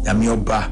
Yamioba.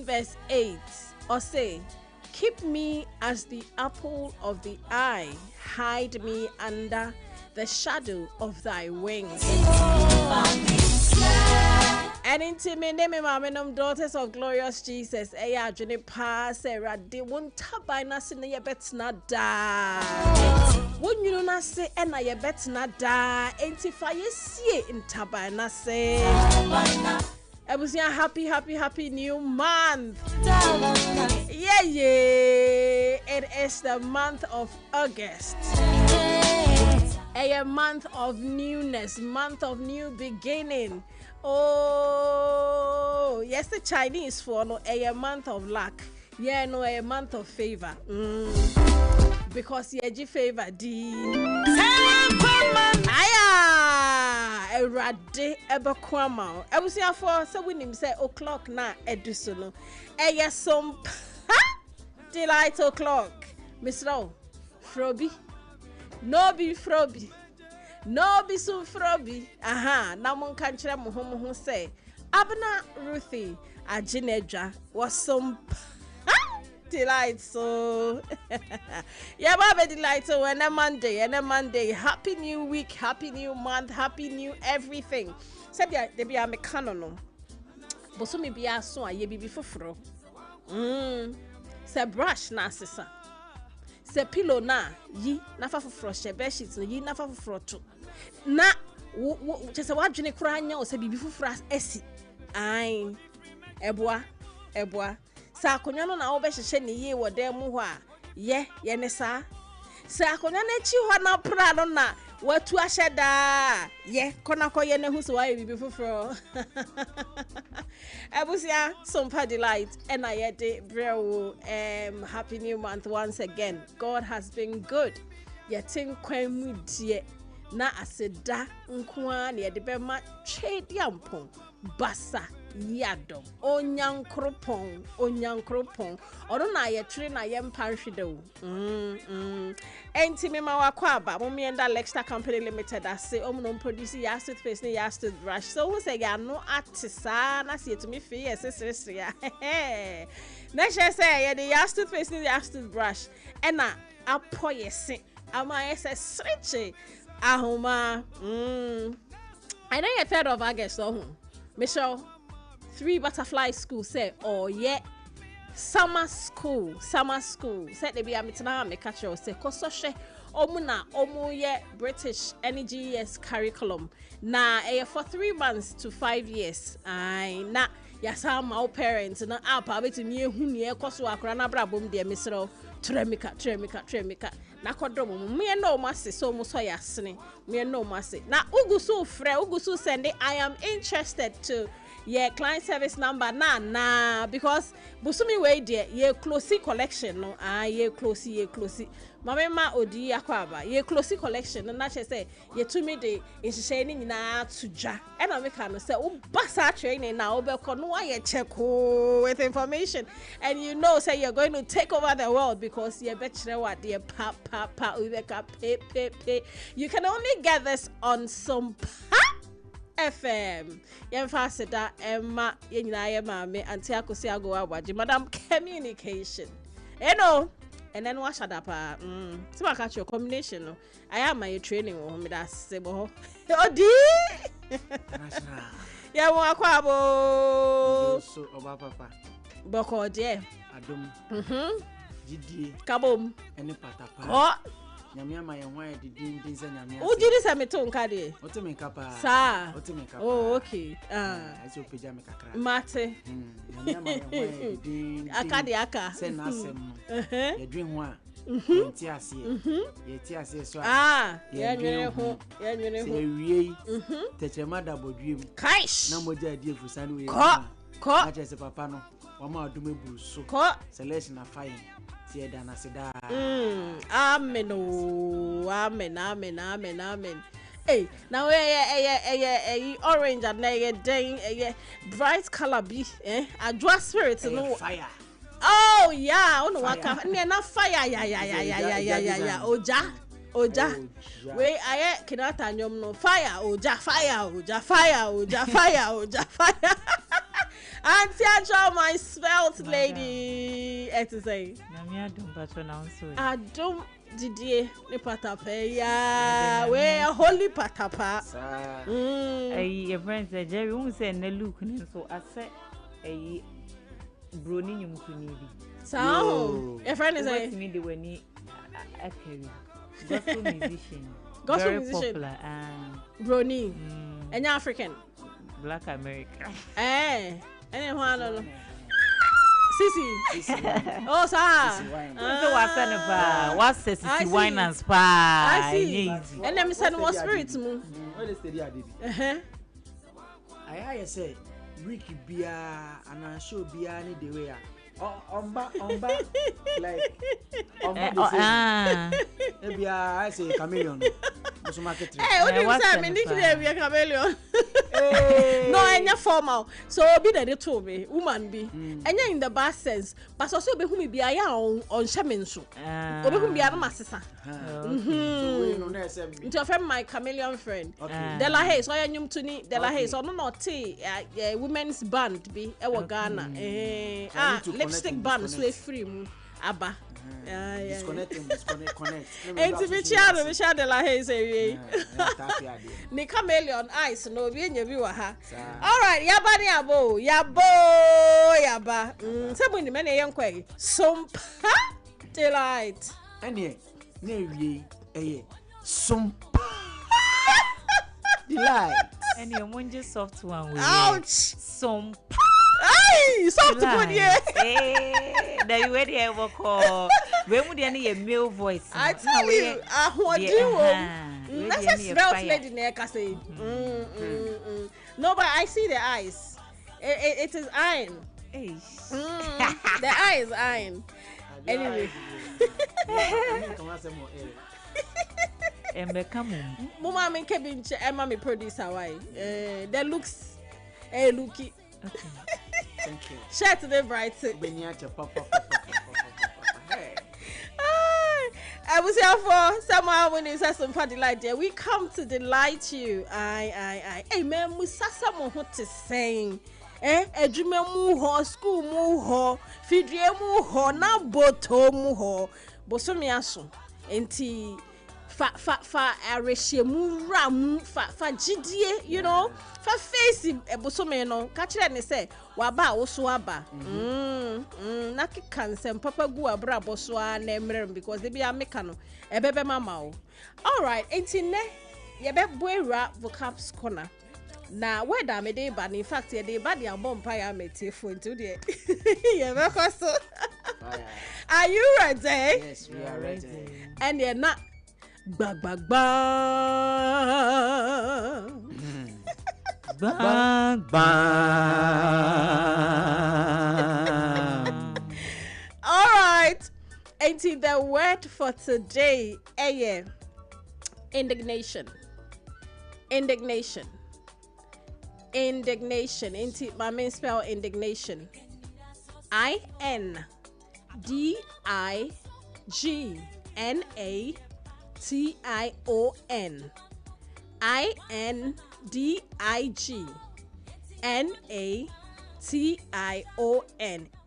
Verse 8 or say, keep me as the apple of the eye, hide me under the shadow of thy wings. And into me name my daughters of glorious Jesus. Eya juni pa Sarah de won't tabai na sin ye bet na da. Won you na say ena ye bet na da. Enti fa ye see in tabai na say. Ebusia happy new month. Yeah. It is the month of August. A month of newness, month of new beginning. Oh, yes, the Chinese for no a month of luck. Yeah, no, a month of favor. Because yeah, favor Erade ebekwama. Ebusia for so we nim say o'clock na edusono. Eye some delight o'clock. Miss Row, Frobi. No be Frobi. No be soon Frobi. Aha, na mon kanchira mo ho say. Abena Ruthy Ajineja was some delight so yeah baba delight so and a Monday happy new week, happy new month, happy new everything said they be a mechano but so me be a so ye be foforo say brush na sisa say pillow na yi na fa foforo she bed sheet yi na fa foforo to na just say what dwene kura anya o say bibi foforo esi ai eboa sa akonya no na wo be hyehyɛ ne yi wo dem ho a ye ne sa akonya na chi ho na pra no na watu ahye da ye kona koye ne hu so wa bibi foforo Abusia Sompa delight and I de brewo happy new month once again. God has been good. Yetin kwemu die na aseda nkoa na ye de be ma twedi ampon basa yadom onyankropon ono na ye twere na ye mpanhwede o enti me ma wakwa aba mo me enda Lexta Company Limited ase omno produce ya toothpaste ne ya toothbrush so who say ya no atisa na se etumi fe ye sesere ya na she say ye the ya toothpaste ne ya toothbrush ena apoye se ama ye se sreche ahoma I know you 3rd of August so Michelle 3 butterfly school say oh yeah summer school said they be amitana me catch you say kososhe omu ye British NGS curriculum na for 3 months to 5 years ai na yasa ma parents na apa beti mi ehu ne ekoso akora na brabom de misro tremika na kodom me no mase so mo so yasene me no mase na ugusu send I am interested to client service number na because busumi we there ye closey collection no ye closey mama odi akwaba ye closey collection na che say ye to me de nhihye ni nyina tudwa e na make no say wo basa training na obeko no ye check with information and you know say you're going to take over the world because ye be kire what ye pa ubeka pay you can only get this on Sompa FM. Yemfasida Emma Yenaya Mame and Tiakosi Agoawaji, Madam Communication. And then what shut up? So I catch your combination. I am my training with that Sebo. Odi! Ya wakwabo. So Oba Papa. Boko je. Adum. Jidi. Kabom. Ene patapa. Oh. Nyamia ma yenwa e didin dinse nyamia. Ujiri sa meto nkade. Oteme kapa. Sa. Oteme kapa. Oh, okay. Ase opeja me kakra. Mate. Nyamia ma yenwa e didin. Akade aka. Se na asem no. Ye dwen ho a. Ti ase. Ye ti ase so a. Ye nwene ho. Se wiei. Techema da bodwiem. Kaish. Na moja adi efusa no we. Ko. Ache se papa no. Wama adum eburu so. Ko. Selection afine. Dana seda. Amen. Hey, now orange and bright color be a draw spirit no fire. Oh yeah, no waka na fire yeah. Oja. We aye kinata nyom no fire oja. Auntie Ajo, my svelte lady. To say. Namia don't pronounce it. I don't Didier ni patapa ya. We a holy patapa. Your friend said Jerry won't say ne look so I said a brony you must So your friend is a me the when gospel musician. Gospel very musician. Popular Brony. And African. Black American. Anyone no. Sisi. Oh, sir. So what's that? What's Sisi wine and spa? I see. And them send more spirits mu. What is the idea? I say Ricky Bia and I show Bia ni the way. Omba like omba. Maybe I say chameleon. Hey, what do you say? Me need to be a chameleon. No, enya formal. So be the told me, woman be. Enya in the bad sense, but also be whom be aya on shamanso. Obi whom be a masisa. Into a friend, my chameleon friend. De La Haye, so I knew to need De La Haye, so no tea, women's band be a Ghana. Lipstick band, so free. Abba. Disconnect. Enti me chiado me shade La Haye say. Ni chameleon eyes no be nyebi wa ha. All right, yaba ni abo, yaba. Se mo ni me na yenkwa Sompa delight. Ene na wie Sompa delight. Ene omonje soft one we. Ouch. Sompa. Ay, soft good yeah. That you ready ever call. When would any male voice? I tell you, what do you? That's a svelte lady neck say. No, but I see the eyes. It is iron. The eye is iron. Anyway. Mama me kebin che Emma me producer why. That looks looky. Okay. Thank you. Share to the bright. I was here for someone when you said some party light there. We come to delight you. Aye. Hey man, we saw someone what to saying. Edwuma mu ho, school mu ho, fidrie mu ho, na boto mu ho. Bosomi aso. Enti fa areshe mu ram fa gidie, you know. Fa face bosomi no. Ka kire ne say waba wo so aba. Na kika nsem papa gu abra boso a na emrem because they be ameka no. Ebebe mama o. All right, enti ne ye be boera vocabs corner. Na whether me dey bad in fact ye dey bad ya bomb pa ya metie phone to dey. Ye be koso. Fire. Are you ready? Yes, we are ready. And you're not. Bang, bang, bang. Bang, bang. All right. And the word for today, indignation. Indignation. Indignation. My main spell indignation. INDIGNATION. INDIGNATION.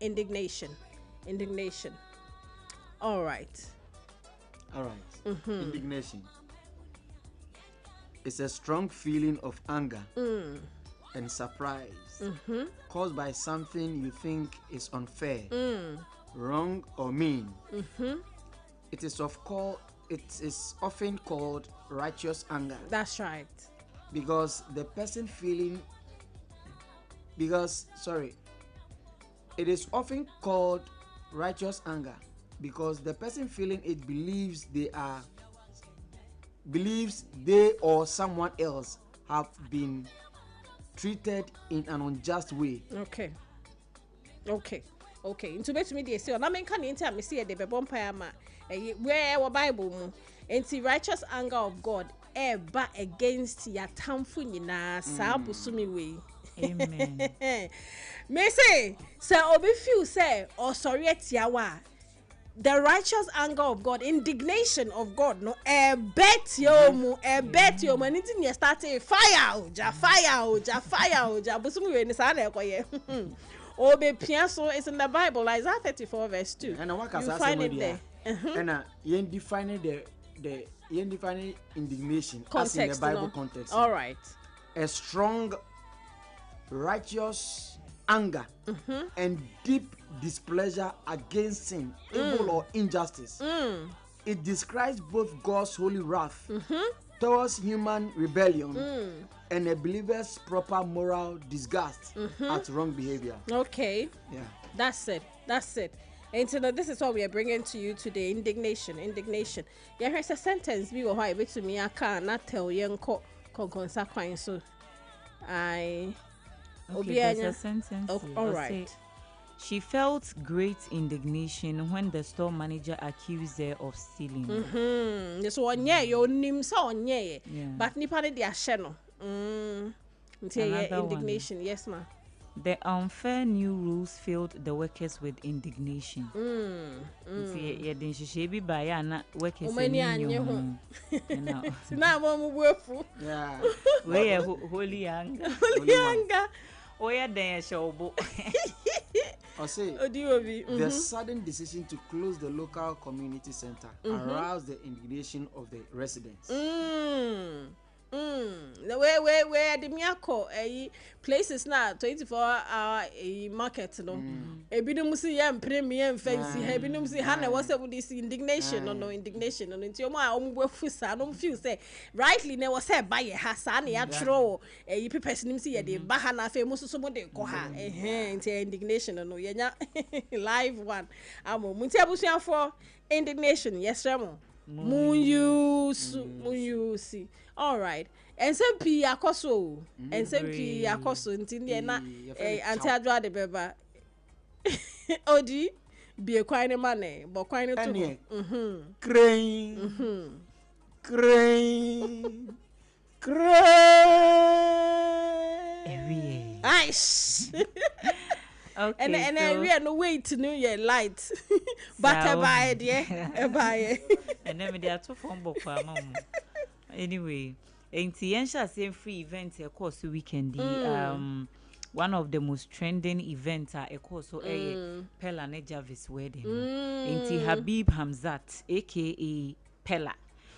Indignation. Indignation. All right. Indignation. It's a strong feeling of anger and surprise caused by something you think is unfair, wrong, or mean. It is often called righteous anger. That's right. Because the person feeling it is often called righteous anger because the person feeling it believes they or someone else have been treated in an unjust way. Okay. Into bet me dey say na men kan enti am say dey be bompa ama where our Bible mu enti righteous anger of God ba against ya tamfo nyina sa busumi we. Amen. Me say obi feel say or sorry etiawa the righteous anger of God, indignation of God, no, bet you, and it's in your starting fire, busumi we ni sana koye. Obe piaso is in the Bible, Isaiah 34 verse 2. And you find it there. And you define the indignation Context, as in the Bible context. All right. A strong, righteous anger and deep displeasure against sin, evil or injustice. It describes both God's holy wrath towards human rebellion and a believer's proper moral disgust at wrong behavior. Okay. Yeah. That's it. And so this is what we are bringing to you today. Indignation. Yeah, here's a sentence. We will have it to me. I can't tell you. So Okay, there's a sentence. All right. She felt great indignation when the store manager accused her of stealing. This one, your name so but nipa de ahye no. Indignation. Yes, ma. The unfair new rules filled the workers with indignation. Yeah, then she be by na workers in Now, Yeah. we are holy anger. Oh yeah, then showbo. The sudden decision to close the local community center aroused the indignation of the residents. Where the miyako places now 24-hour market no. Ebinum see yam premium fancy. Ebinum see Hannah was with this indignation no indignation no. Into my own wefusa no feel say rightly ne was said by Hassan ya tro people person see the bahana famous so mo de ko ha into indignation no yenya live one amo munti abusuan for indignation yes remo mun see. All right. And some P akoso. And some P akoso ntindi na anti adwa de beba. Odi be kwai ne mane, bo kwai ne to. Crane. Nice. Okay. And we are no way to know your light. But buy it, yeah. Buy it. And then they are too phone book for mom. Anyway, Entiensha same free event a course weekend. One of the most trending events are a course so Pella and Jarvis wedding. Enti Habib Hamzat aka Pella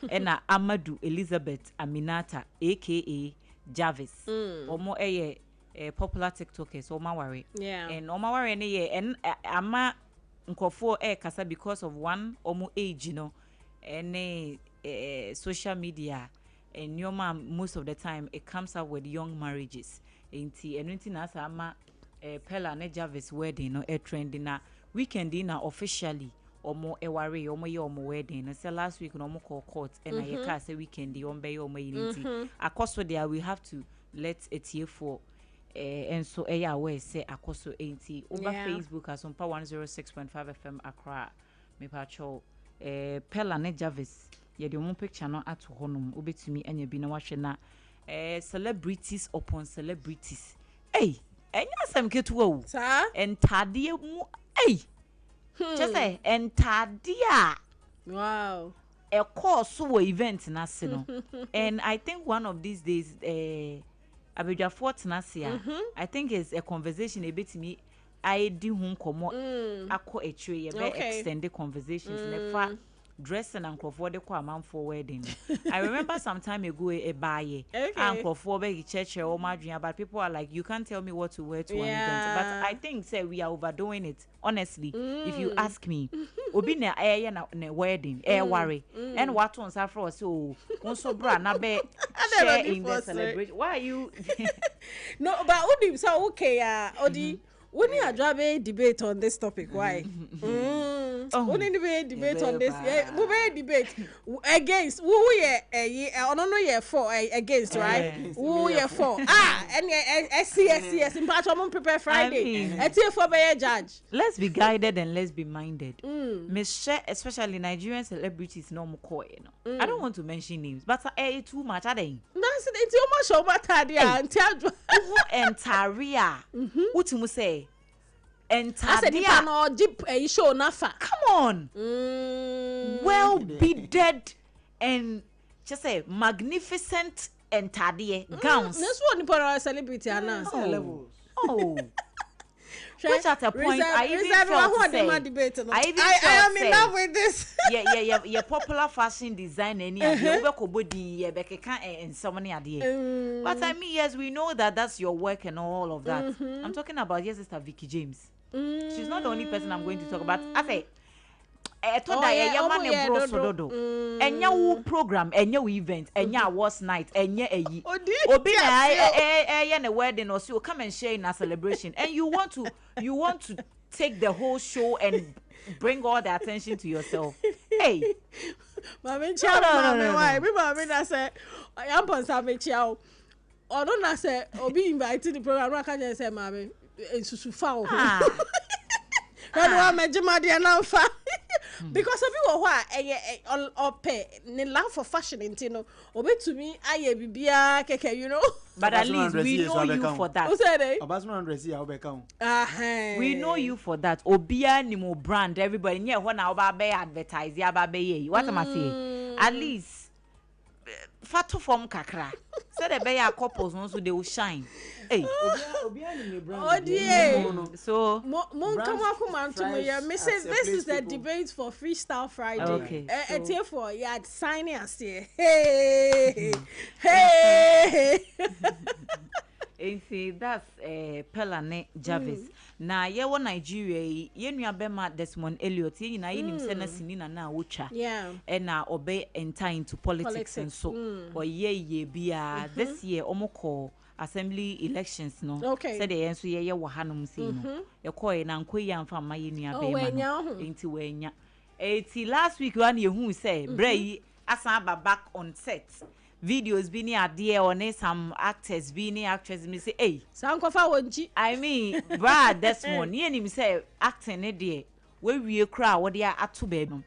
and Amadou Elizabeth Aminata aka Jarvis. Or more a popular TikTokers so my worry. Yeah. And my worry and ama nkofo kasa because of one omo age, you know, and social media and your mom most of the time it comes up with young marriages. And anything as ama Pella and Jarvis wedding no trending na weekend na officially omo eware omo ye omo wedding no say last week no omo call court and I ka say weekend omo be omo yinti akoso there we have to let etie for and so aware say akoso enti over Facebook as Sompa 106.5Fm Accra me pacho Pella ne Jarvis ye the omo picture no ato honum obetumi anya bi na wahwe na celebrities upon celebrities enya asem ketuwa o sa entade mu just say entade a wow a course so event na se no and I think one of these days abedwa fort na se I think is a conversation a bit me I di hu komo akọ etwe ye be extended conversations nefa dressing and crofo de kwa man for wedding. I remember some time ago a buy and crofo be church or madrian, but people are like, you can't tell me what to wear to an event. But I think say we are overdoing it. Honestly, if you ask me, obi na na wedding, worry. And what on Safra so so bra na be share in the celebration. Why are you no, but Odi so okay Odi when you are debate on this topic, why? When you debate on this, we debate against who ye for against, right? Who ye for? And yes, in part of prepare Friday. For be judge. Let's be guided and let's be minded. Especially Nigerian celebrities no more. I don't want to mention names, but too much are they? It's too much over Tadia and tell and Taria. What you say? And Tadia no deep show nafa. Come on. Well beaded and just say magnificent and Tadia gowns. This one for celebrity announce levels. Which at a point I even felt say I am in love with this. Yeah, popular fashion design any idea body and so many idea. But I mean, yes, we know that that's your work and all of that. I'm talking about Sister Vicky James. She's not the only person I'm going to talk about. I say enya program enya event enya awards night enya obi na wedding or so come and share in a celebration and you want to take the whole show and bring all the attention to yourself. Hey mama chiao why me mama na say I am pon sabe chiao odo na say obi invite the program aka je say mama ensusu fa o when wa mejima de na fa because of you or pay ne love for fashion intino obetumi aye bibia keke you know but at least we know you for that. Who said it? We know you for that. Obia ni mo brand everybody nye ho na oba be advertise ya ba be ye what am I saying? At least fatu form kakra said the be ya couples so they will shine. Hey obia ni me brand so mon come up to me yeah this is the debate for Freestyle Friday. Okay, it's here for signing us here. Hey and see that's Pelane Jarvis. Na ye wo Nigeria ye nua bema Desmond Elliot ye nyina ye nim se na sini na wocha and na obe enter into politics and so or ye bia this year omoko assembly elections no said the enso ye wo hanom sei no ye koy na nkoyi amfa ma ye nua bema no enti wanya eti last week one ye hu say bray asan back on set videos be near there or some actors be near actresses me say hey sankofa wonji I mean brad this one ye nim say acting e there we crowd what they are at to baby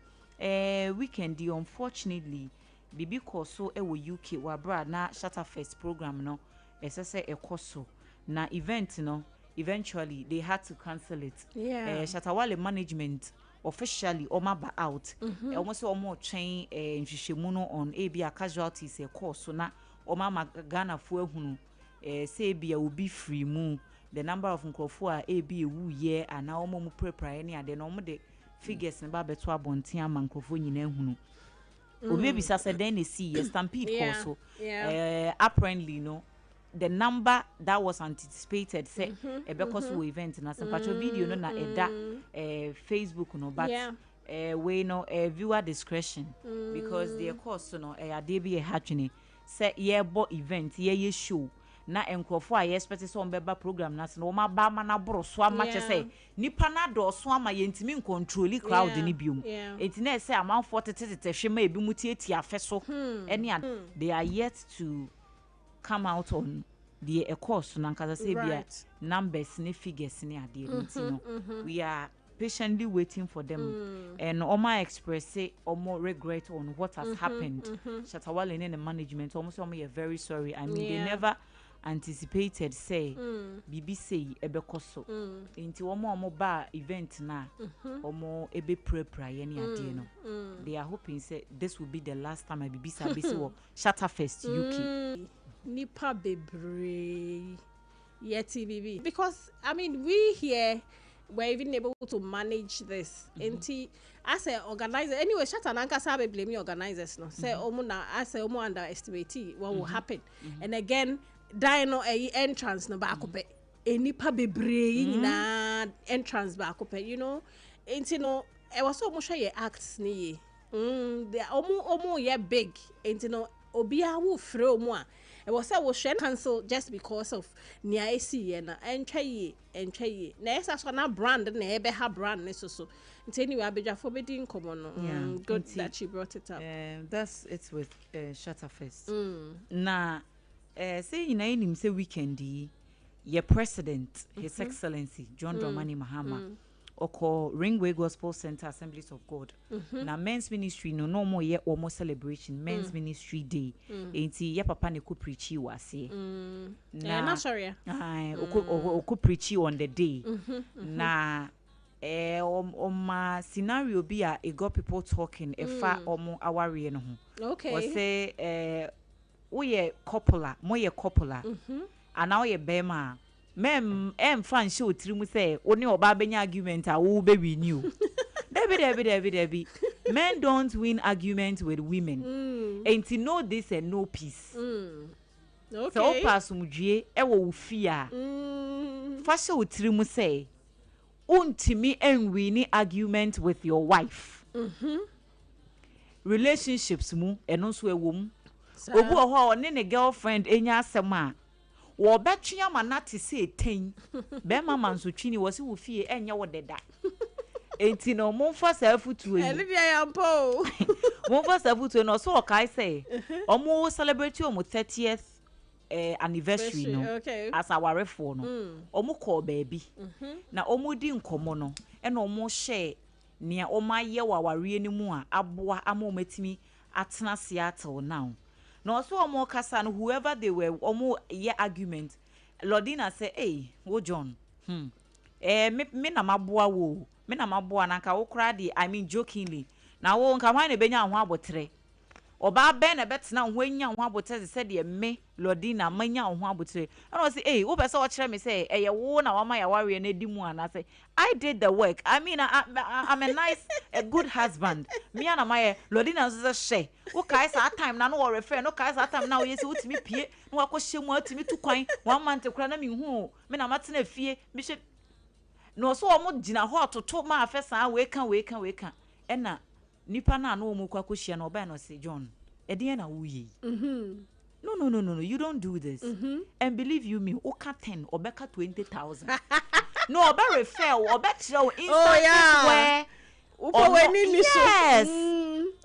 weekend unfortunately bibi koso e wo UK wa brad na shatter first program no say e koso na event no eventually they had to cancel it Shatawale management officially omaba out almost omo train nhwehwemu no on abia casualties e course na omama Ghana fu ehunu say bia obi free mu the number of nkrofo a abi ewu ye ana omo mu prepare ne ade no omo de figures ne ba beto abonten ama nkrofo nyina ehunu obi bisa say then they see stampede course apparently no the number that was anticipated say because we event na some patch video no na eda Facebook no but we no viewer discretion because the course no ade bi e hatwene say ye bo event ye show na enkrofo a expect so mbeba program na se no ma ba ma na boro so ama che say nipa na do so ama yentimi control crowd ni biom enti na say amanfo tete hwe ma ebi mutieti afe so they are yet to come out on the course na nkaza say bia numbers ne figures ne ade no we are patiently waiting for them and Oma express say more regret on what has happened. Shatawale and the management almost are very sorry. I mean they never anticipated say BBC ebekoso into omo bar event na omo ebe pre any ade no. They are hoping say this will be the last time BBC abisi wo Shatterfest UK. Nipa bebre yeti bibi because I mean we here we're even able to manage this. As an organizer, anyway, Shatananka sabe blame organizers. No, say omuna as a underestimate what will happen. And again, dino a entrance no bakope. Any pabe na entrance bakope. You know, ain't no. It was so much ye acts ni. They are omo ye big. Ain't no. Obia wu fro moi. It was I was cancel just because of near AC and try na esa na brand na ebe ha brand ne so anyway abeja forbidding common good that she brought it up. That's it with Shatterfest. Na say in him say weekend your president his excellency John Dramani Mahama oko Ringway Gospel Center Assemblies of God. Na men's ministry no more ye almost celebration men's ministry day. Enti ye papa ne ko preachi wase. Na sorry. Oko preachi on the day. Na ma scenario be it got people talking efa omo aware no ho. Okay. O say we couple mo ye couple and now ye bema mem fan show trimu say oni oba benya argument a wo be win you. Debi. Men don't win arguments with women. Ain't no this and no peace. Okay. So pasumdue e wo fia. Fa show trimu say untimi enwini argument with your wife. Relationships mu eno so ewom. Obu oho ne ne girlfriend enya asem a wo betwea manate se ten be mama nso twini wo se wo fie enye wo deda enti no momfa safutu yi ele bia yampo momfa safutu no so kai say omo celebrate omo 30th anniversary no okay. as our for no omo call baby na omo di nkomo no e na omo share nia omo aye waware ni mu a aboa ama omatimi atena Seattle now. No, so omo kasa no whoever they were omo ye argument. Lordina say, "Hey, wo John. Me na maboa wo. Me na maboa na nka wo kra di I mean jokingly. Na wo nka hwan na benya ho abotre. Oba ben na betena ho anya ho abotre se de me Lordina manya ho abotre." And I say, "Hey, wo pese wo kire me say, ye wo na wa ma ya ware na di mu ana say, I did the work. I mean, I'm a nice, a good husband. Me and my Lordina is share. Okay, sa time na no refer. No kai sa time now. Yes, utimi pie. No akoshe mu utimi tu kwan. 1 month kura na mi hu. Me na matena fie. Me she. No so omo gina ho atoto ma afesa we kan. E na nipa na no omo kwa koshia na oba no say John. E de na wo yi. No. You don't do this. And believe you me, oka 10 or beka 20,000. No, oba refer or bet show instant where yes.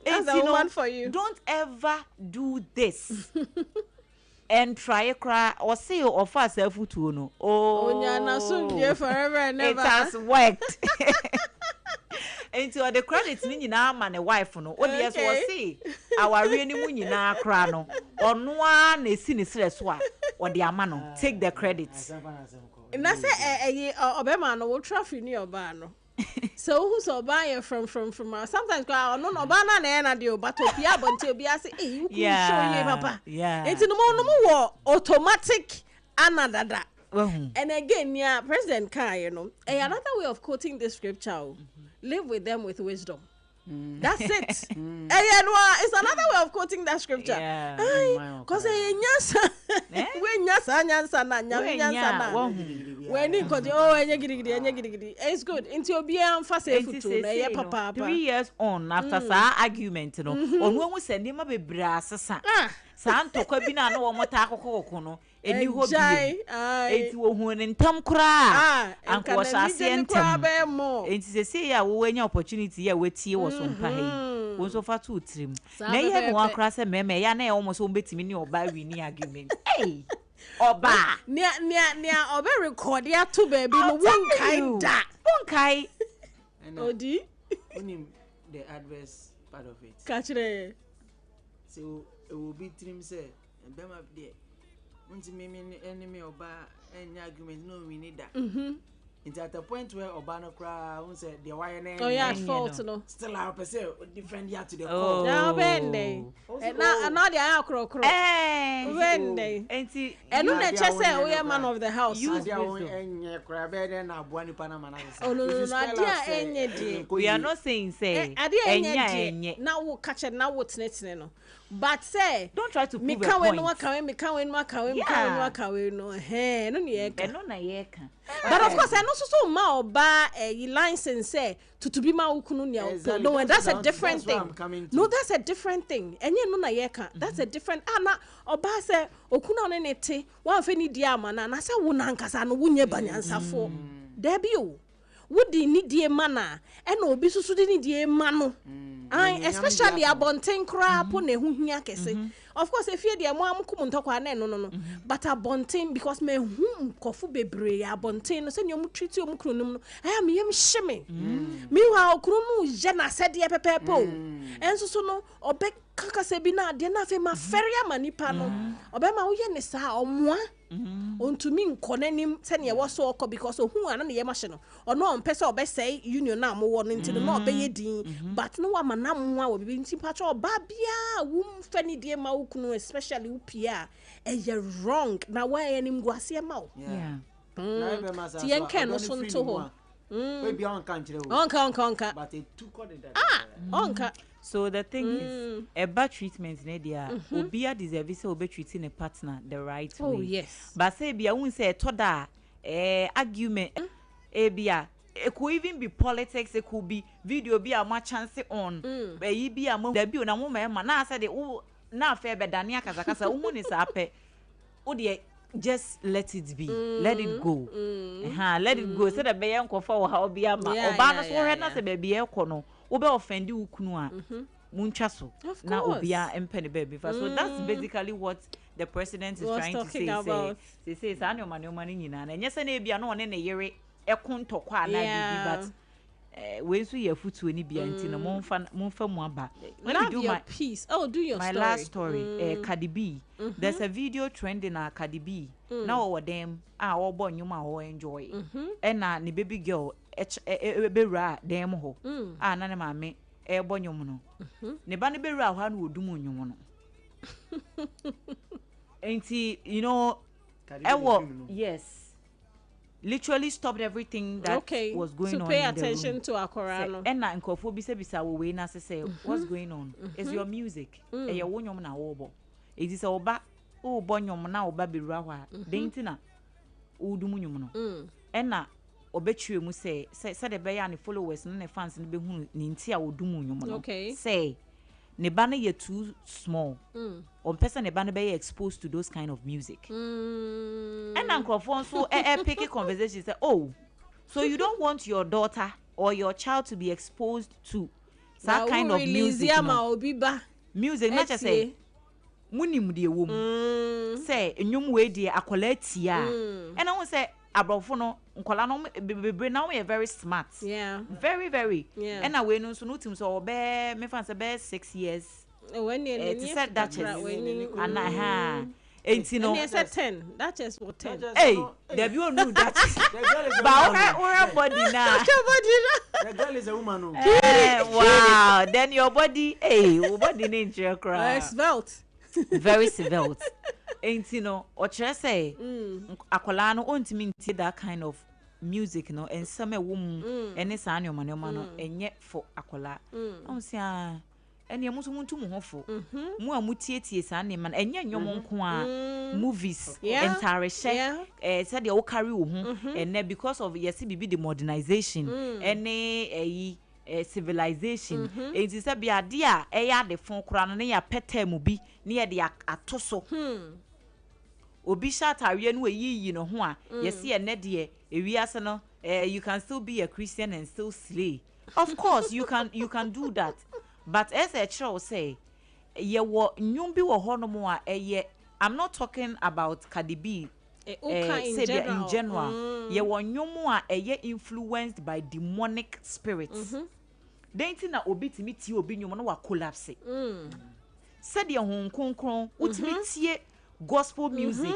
That's the one for you. Don't ever do this. And try a cry or say or fast self to no. Oh, forever and never. It has worked. Into the credits ni na man a wife no. O yes was say our really mu nyina kra no. Ono a na esi ni sere so a o de ama no. Take the credits. Na say obema no wo traffic ni oba no. So who's oba from sometimes no oba na de oba to bia bonte obi say eh you could show you papa. Yeah. Enti no mo automatic anadada. And again, yeah, President Kai, you know, another way of quoting this scripture, live with them with wisdom. That's it. It's another way of quoting that scripture. Because it's good. Into be papa. 3 years on after sa argument, you know, on when we send him a be brasa. santo kwa bi na wo mota akokoko no eni ho bi enti wo hu ne ntam kra anko wo hyase ntam enti se ya wo anya opportunity ya wetie wo so mpa he wo so fa to trim na ye no akra se meme ya na ye wo so betimi ni oba wi ni argument oba nia oba record ya to baby no won kai odi the adverse part of it catch it so it will be trim say and them up there unti me enemy oba any argument no we need that it's at the point where Obano cry who said the wire name fault no still I say defend ya to the call now bende and now they are cro bende enti enu na che say we man of the house you enye cry bede na aboani panama na say no dia enye die we are not saying say enye na wo catch na wo tenetene no but say don't try to prove a point me can we no no ne ka no na ye ka but of course I know so ma oba license say to be ma ukunu nia no that's a different thing no that's a different thing enye no na ye ka that's a different na oba say okunu no ne te wan fe ni dia ama na say wo na nkasa no wunye banyansafo there be o wodi ni die mana e na obi susu di ni die ma no especially abonten kra po na hu hia kese of course if you dey mo amkum ntokwa na no but abonten because me hu kofu bebre abonten no se nyom treat om kronum no me yem hyeme me wa okru no je na sede pepepo enso so no obe kaka se bi na de na fe ma fere amanipa no obe ma wo ye ne sa omoa ontumi nkonanim se ne wo so okọ because ohu ana ne ye ma hye no ono ompese obesei union na mo wo no ntino na obeye din but no wa manam wa wo bibi nti pacho oba bia wo mfa ni die ma ukunu especially upia eye wrong na wa ye nim guase ma wo na ebe ma sa ti enken no so nto ho we bi on kan kire wo onka but it too cold that onka. So the thing is, a bad treatment, Nadia, Obia deserves to be treating a partner the right way. Oh yes. But say Bia won't say toda argument. Bia, it could even be politics. It could be video. Be a much chance on. Be a move. There be na woman. Man, I said oh na fair be Dania Kazakasa. Woman is ape. Oh dear. Just let it be. Let it go. Let it go. So that be uncle for how be a man. Obana so head na say baby e kono. Obe offend ukunu a muncha so na obia empene baby fa so that's basically what the president is trying to say say sa no mane nyina na nyese na ebia no one na yere ekontokwa na bibi but we so ye futu ni bia nti na monfa mu aba let me do my piece do your my story. Last story Cardi B there's a video trending na Cardi B na wo dem wo nyum a wo enjoy and na ni baby girl ebewura dem ho na ne maame ebo nyum no ne ba ne bewura ho na odum nyum no enti you know yes literally stopped everything that was going on. To pay attention to Akora no. And na nkofo bi se bisa wo we na say what's going on? Is your music? E ye wo nyom na wo bo. It is oba o bo nyom na oba bewura ho a. Denti na odum nyom no. And na obetwe mu say de be ya ne followers ne fans ne be hunu ni nti a odum nyom no. Say ne ba na ye too small. Person ne ba na be exposed to those kind of music. And Uncle so picky conversation say, oh, so you don't want your daughter or your child to be exposed to that kind of music? Music, not just say, munim de wom. Say, nyum we de akola tia. And I won't say, abrofo no nkola no bebre now we are very smart. Yeah. Very, very. Yeah. And we no so no team so be me fan say 6 years. When you said that and ain't no. And said 10. That just what 10. Hey, there you know that. But body now. The girl is a woman. Wow. Then your body, your body nature cry. Svelte. Very svelte. Ain't no. Or just say, akola no ontimi ntie that kind of music no and some woman and it's annual man and yet for akola. I say and you must want to move for more mutietie san man and yan your movies entire share said the carry and then because of yes be the modernization and civilization enti say be ade a eya de fon kura no ne ya peta mu bi ne ye de atoso obi shatare no eyiyi no ho a yesi ene de ewiase no you can still be a Christian and still slay. Of course you can do that, but as a child say ye wo nyum bi wo hono mo a I'm not talking about Cardi B in general. Ye wo nyum a influenced by demonic spirits. Then na obi timi tie obi nyum no wa collapse. Said ye hon konkron utimi tie gospel music.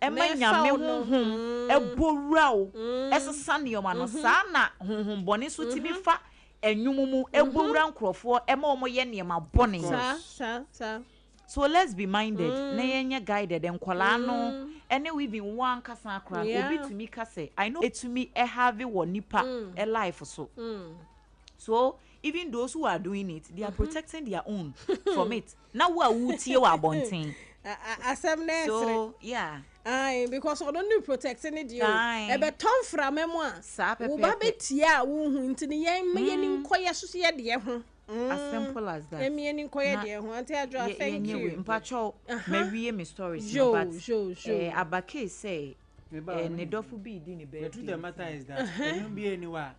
Emma nyame honhom ebowura o esesa ne yoma no saa na honhom bone so timi fa enwumumu ebowura nkrofo emma omo ye ne ma bone sa so let's be minded na yenye guided enkola no ene we be one kasa akra obi tumi kase I know etumi have wo nipa a life so even those who are doing it they are protecting their own from it now we are wutie wa bonten so yeah because I don't need protecting it you ebe ton fra memo a wo ba betia wo hu ntini yen me yen nkoye so ye de ho as simple as that emi yen nkoye de ho anti adwa thank you mpacho me me stories but abake say ne dofu bi di ne be the truth the matter is that you be anywhere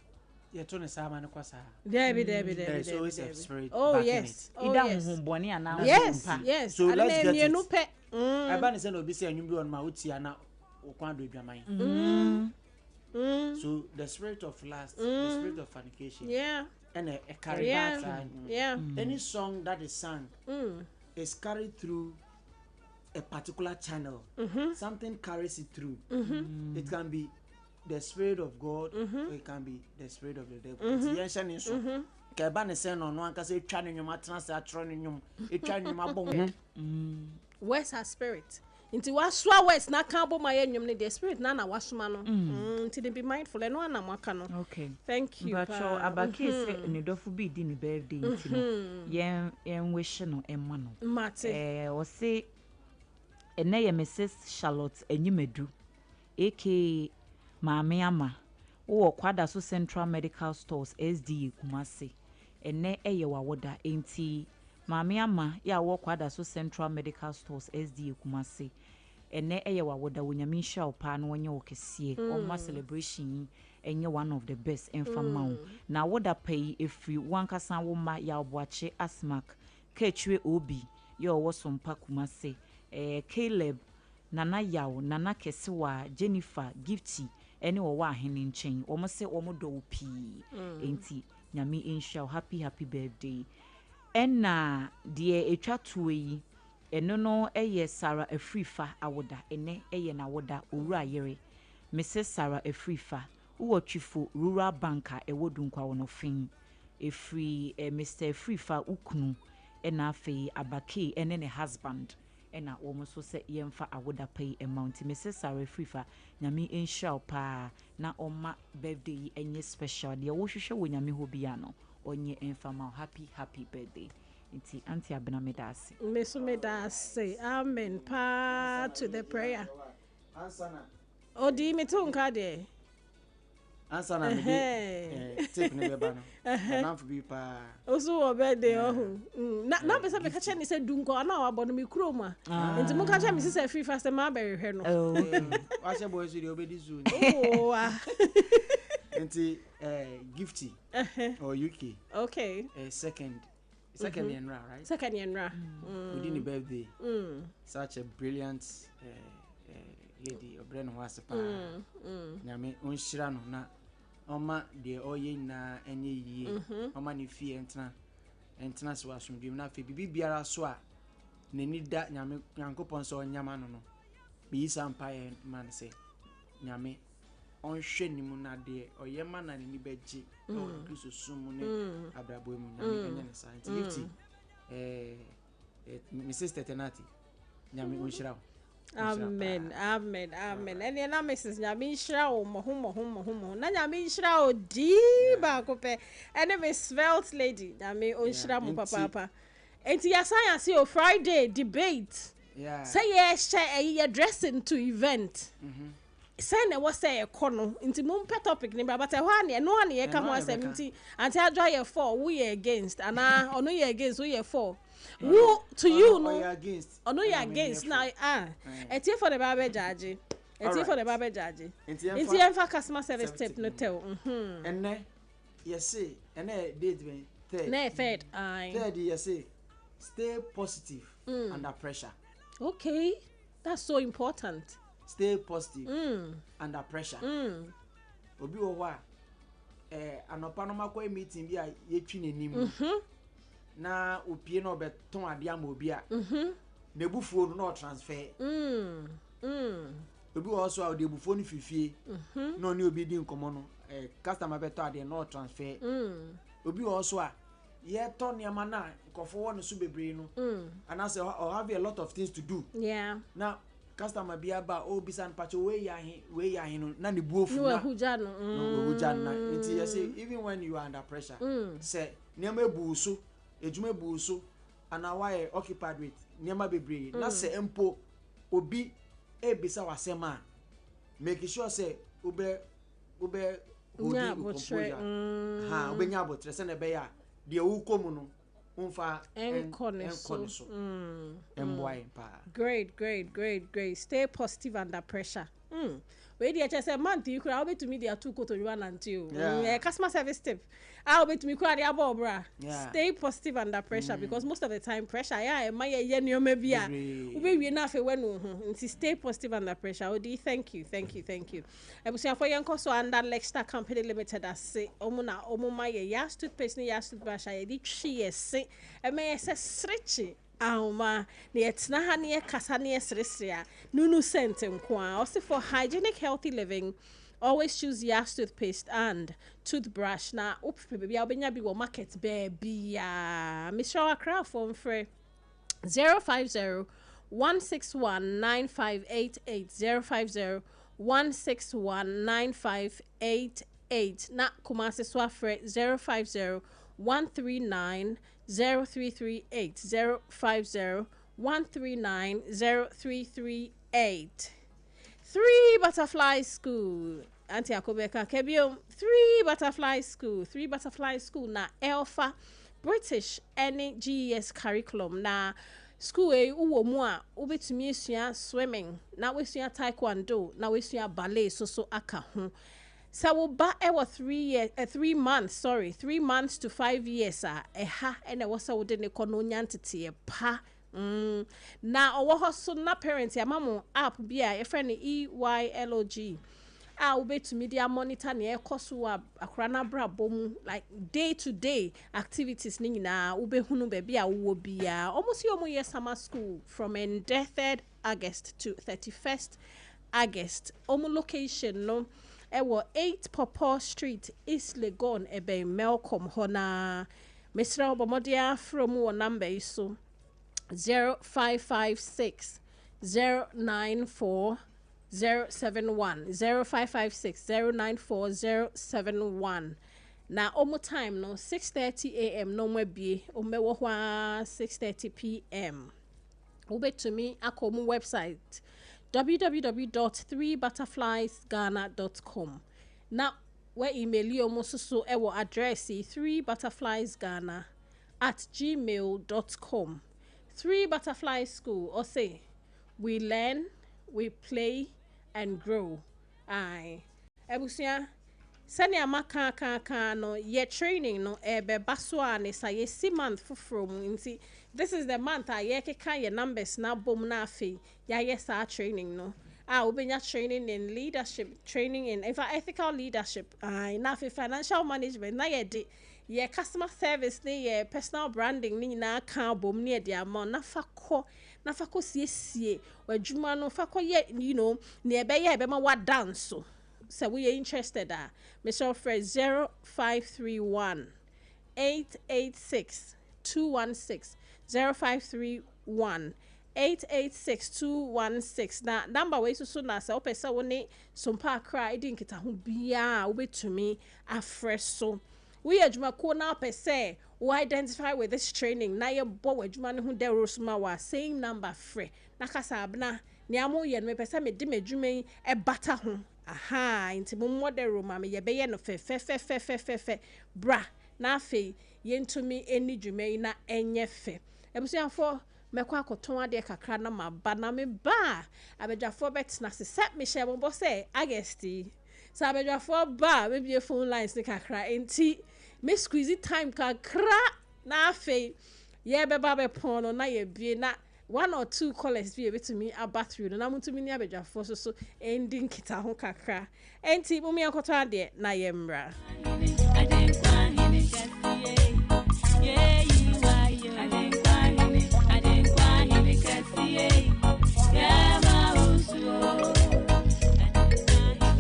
you turn sama ne kwasa there is always a spirit yes ida honhombone ana yes so let's get it Abena say no be say anyum bi on ma uti ana okwan do adwaman so the spirit of lust the spirit of fornication and a carry that any song that is sung is carried through a particular channel something carries it through it can be the spirit of God or it can be the spirit of the devil yenshane so ka Abena say no anka say twa ne nyum atena say atro ne nyum etwa nyum abon where's her spirit Inti waswa west na kan bo my enyum ne the spirit na wasuma no inti dey be mindful no na mwaka no okay thank you but so abake say ne dofu bi di ne birthday inti no yen wish no emma no mate o say ene ye Mrs Charlotte Enyimedu aka Maame Ama wo kwada so Central Medical Stores SDA Kumase ene eye wawoda enti Maame Ama ya wo kwada so Central Medical Stores SDA Kumase ene eye wawoda wonyame hia opa no wonye wokesie oma celebration enye one of the best enfama na woda pay efri wankasa wo ma ya oboache asmak kechwe obi ya wo Sompa Kumase Caleb Nana Yaw Nana Kesewa Jennifer Gifty ene wo wa ahene nchen wo mo se wo mo do pi enti nyame insha happy birthday enna de etwa tuyi eno no eye Sarah Afrifa awoda ene eye na woda owura yere Mrs Sarah Afrifa wo twifo rural banker ewodu nkwa wono fin efri Mr Afrifa ukunu ena afei abake ene ne husband ena wo so se yemfa awoda pay amount Mrs Sarah Afrifa nyame insha pa na oma birthday enye special de wo hwehwe wo nyame hobia no onye enfama happy birthday inti anti Abena medasi medasi amen pa to the prayer ansana odi metunka de ansana me take ne beba no na for bi pa oso wo birthday na pesa be ka che ni se dunko na wa bono mi kroma inti mo ka che mi se free fast ma be hwe no wa che boy so de obedi zu inti Gifty or UK okay second Yenra, right? Second Yenra. Within the birthday. Such a brilliant lady. Obreno Wasapa. Nyame unshira no na oma de oye na enye yie. Oma ni fie entna so asumdwem na fe bibi biara so a neni da nyame yankopon so nyama no no. Bi sampa ye man say nyame onhwe ni mu na de oyema na ni beji o Kristo sumu ne abrabo mu nyame enye ne sa Gifty Mrs Tetenati nyame onhira amen ene na Mrs nyame nhira o mo na nyame nhira o di ba ko pe ene Miss Svelte lady nyame onhira mo papa enti ya science o Friday debate say ye share dressing to event send a was say a corner into moon pet topic name but a one and no one ye come on 70 until I dry 4 we against and I know you against we 4 who to you no against no you against now a tea for the barber judge a tea for the barber judge it's here for customer service tip no tell and then yes and date me third yes stay positive under pressure. Okay, that's so important. Stay positive under pressure. Obi wo wa anopa no makwa meeting bi a yetwi nenim na opie no beton ade am obi a na ebufuo no transfer obi wo so a de ebufuo no fifie no ne obi di nkomo no customer beto ade no transfer obi wo so a ye to niama na nkofo wo no so bebre no and I say I have a lot of things to do. Yeah. Now customer bi aba o bisan pacho we ya hin no na ne buofu na no huja na nti you say even when you are under pressure say niama ebuso ejuma ebuso and why occupied with niama bebre na say empo obi e bisa wasema make sure say ube nya composure ha ube nya botre se na be ya de wukomu no umfa enkoneso emboy pa. Great. Stay positive under pressure. We dey just say month you could be to me there two to run until customer service tip. I'll be to me kwa dia bobra. Stay positive under pressure because most of the time pressure my ye nneoma bia. We na fe when nti stay positive under pressure. Odi thank you. Ebusia for yen so under Lexter Company Limited ase omo my yas toothpaste ni yas toothbrush ye di twi ese e me se srechi Auma, the etna near Casania Srisria, Nunu Sent and Qua, also for hygienic healthy living. Always choose Yas toothpaste and toothbrush. Now, baby, I'll be your market, baby. Mr. Accra phone free 050 161 9588 050 161 9588. Na Kumasi Swafre 050 139 0338 050 139 0338. 3 Butterfly School. Auntie Akobeka Kebio 3 Butterfly School na Alpha British any GES curriculum na school uwo mu a ubetumi esua swimming na wesua taekwondo na wesua ballet so aka ho. So we ba 3 months to 5 years ha and was so de ne kono nyantete pa na owo so na parents ya mamo app bia e friend EYLOG we be to media monitor na ekoso akra na bra bom like day to day activities ni nyina we be hunu be bia wo bia almost your year summer school from 3rd August to 31st August location no ewo 8 Pawpaw Street, East Legon, ebe Melcom Hona. Mr. Obamodia from one number so 0556 094 071 0556 094 071. Na omo time no 6:30 a.m. no more be omewo 6:30 p.m. Ube to me akomu website www.3butterfliesghana.com. Now, where email you almost so ewo address 3butterfliesghana@gmail.com. 3 Butterfly School or say we learn, we play and grow. Aye. Ebusia sani amaka no ye training no ebe baswa ne sa ye 6 month from nti this is the month ye keka ye numbers na bom na afi ya yes training no ubenya training in leadership, training in ethical leadership, na financial management na ye customer service ni ye personal branding ni na ka bom ni de amon na fako sie wadwuma no fako ye ne ebe ye ebe ma wa dance so we are interested Mr. Fred 0531 886 216 0531 886-216 na number we so na se opesa woni Sompa cry din kita ho bia obetumi afreso we adwuma ko na opese we identify with this training na ye bo adwuma ne ho de rosuma wa same number free na kasa abna ni amo ye no pese me de madwuma e bata ho aha nti mo model ma me ye be ye no fe bra na afi yentumi eni dwuma na enye fe ebusuafo mekwa akoton ade kakra na maba na me ba abedwafo betna se set me share bo say August so abedwafo ba we be phone lines ni kakra enti me squeeze time kakra na afi ye be ba be pon no na ye bie na 1 or 2 callers be able to me about through na muntumi ni abedwafo so ending kita ho kakra enti mo me akoton ade na ye mra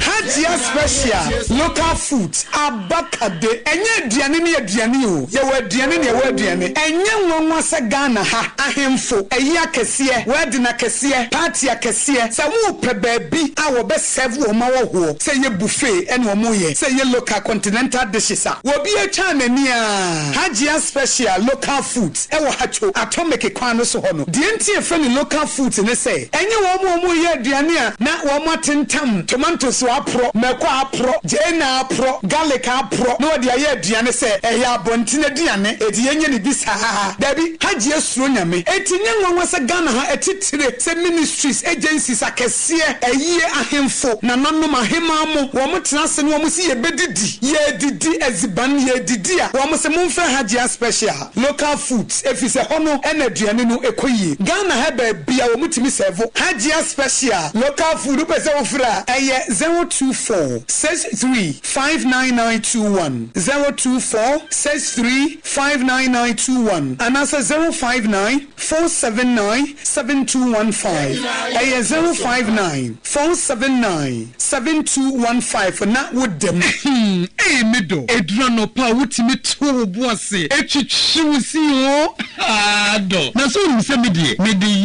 Hajia special local foods abakade enye aduane ne aduane o ye wa aduane ne wa aduane enye nwanwa se Ghana ha ahemfo eyi akese wadi na kese party akese se wo pe baabi a wo be serve wo ma wo ho se ye buffet ene wo mo ye se ye local continental dishes a wo bi atwa nani a Hajia special local foods e wo hacho atomic kwan no so ho no de enti e fe ni local foods ne se enye wo mo ye aduane a na wo mo tentam tomatoes apro meko apro jena apro garlic apro no de aye aduane se ehye abontine aduane edi yenye ni bisa dabi Hajia suro nyame etinye nwanwa se Ghana ha etitire se ministries agencies akese eyi ahemfo na nanom ahema mo wo motena se no mo si ye bedidi ye didi eziban ye didi a wo mo se momfa Hajia special local foods efise hono ena aduane no ekoyi Ghana ha ba bia wo mutimi serve Hajia special local food pese wo fra eye 024 63 59921 024 63 59921 and answer 059 479 7215 059 479 7215 na with them middle edrano pa wutimi to boase echichiwusi o ado na so ni se medi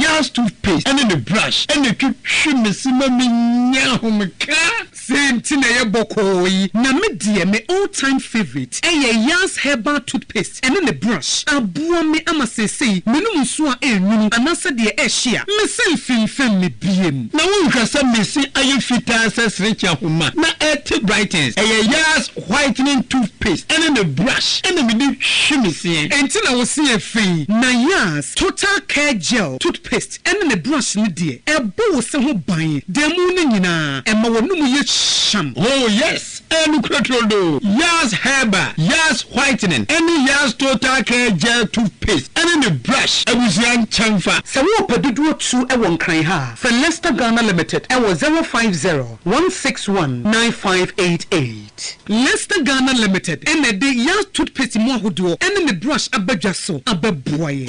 yas toothpaste and the brush and the twimesima minya homka sentina ye bokoyi na medie me all time favorite yas herbal toothpaste and the brush abuo me amasese menum so a enunu anase de ehia me senfimfem me biem na won kasa mesi ayefita sesrecha homa na et brightens yas whitening toothpaste and the brush and the medi hwimese entina wo se afei na yas total care gel toothpaste and the brush ne de ebo se ho ban demu ne nyina ema wonum ye sham oh yes and krotrodo yas herbal yas whitening and yas total care gel toothpaste and the brush abuzian chamfa se wo pedudu tu e won kran ha for Leicester Ghana Limited e was 050 161 9588 Leicester Ghana Limited and the yas toothpaste mo hodo and the brush abadwaso ababoye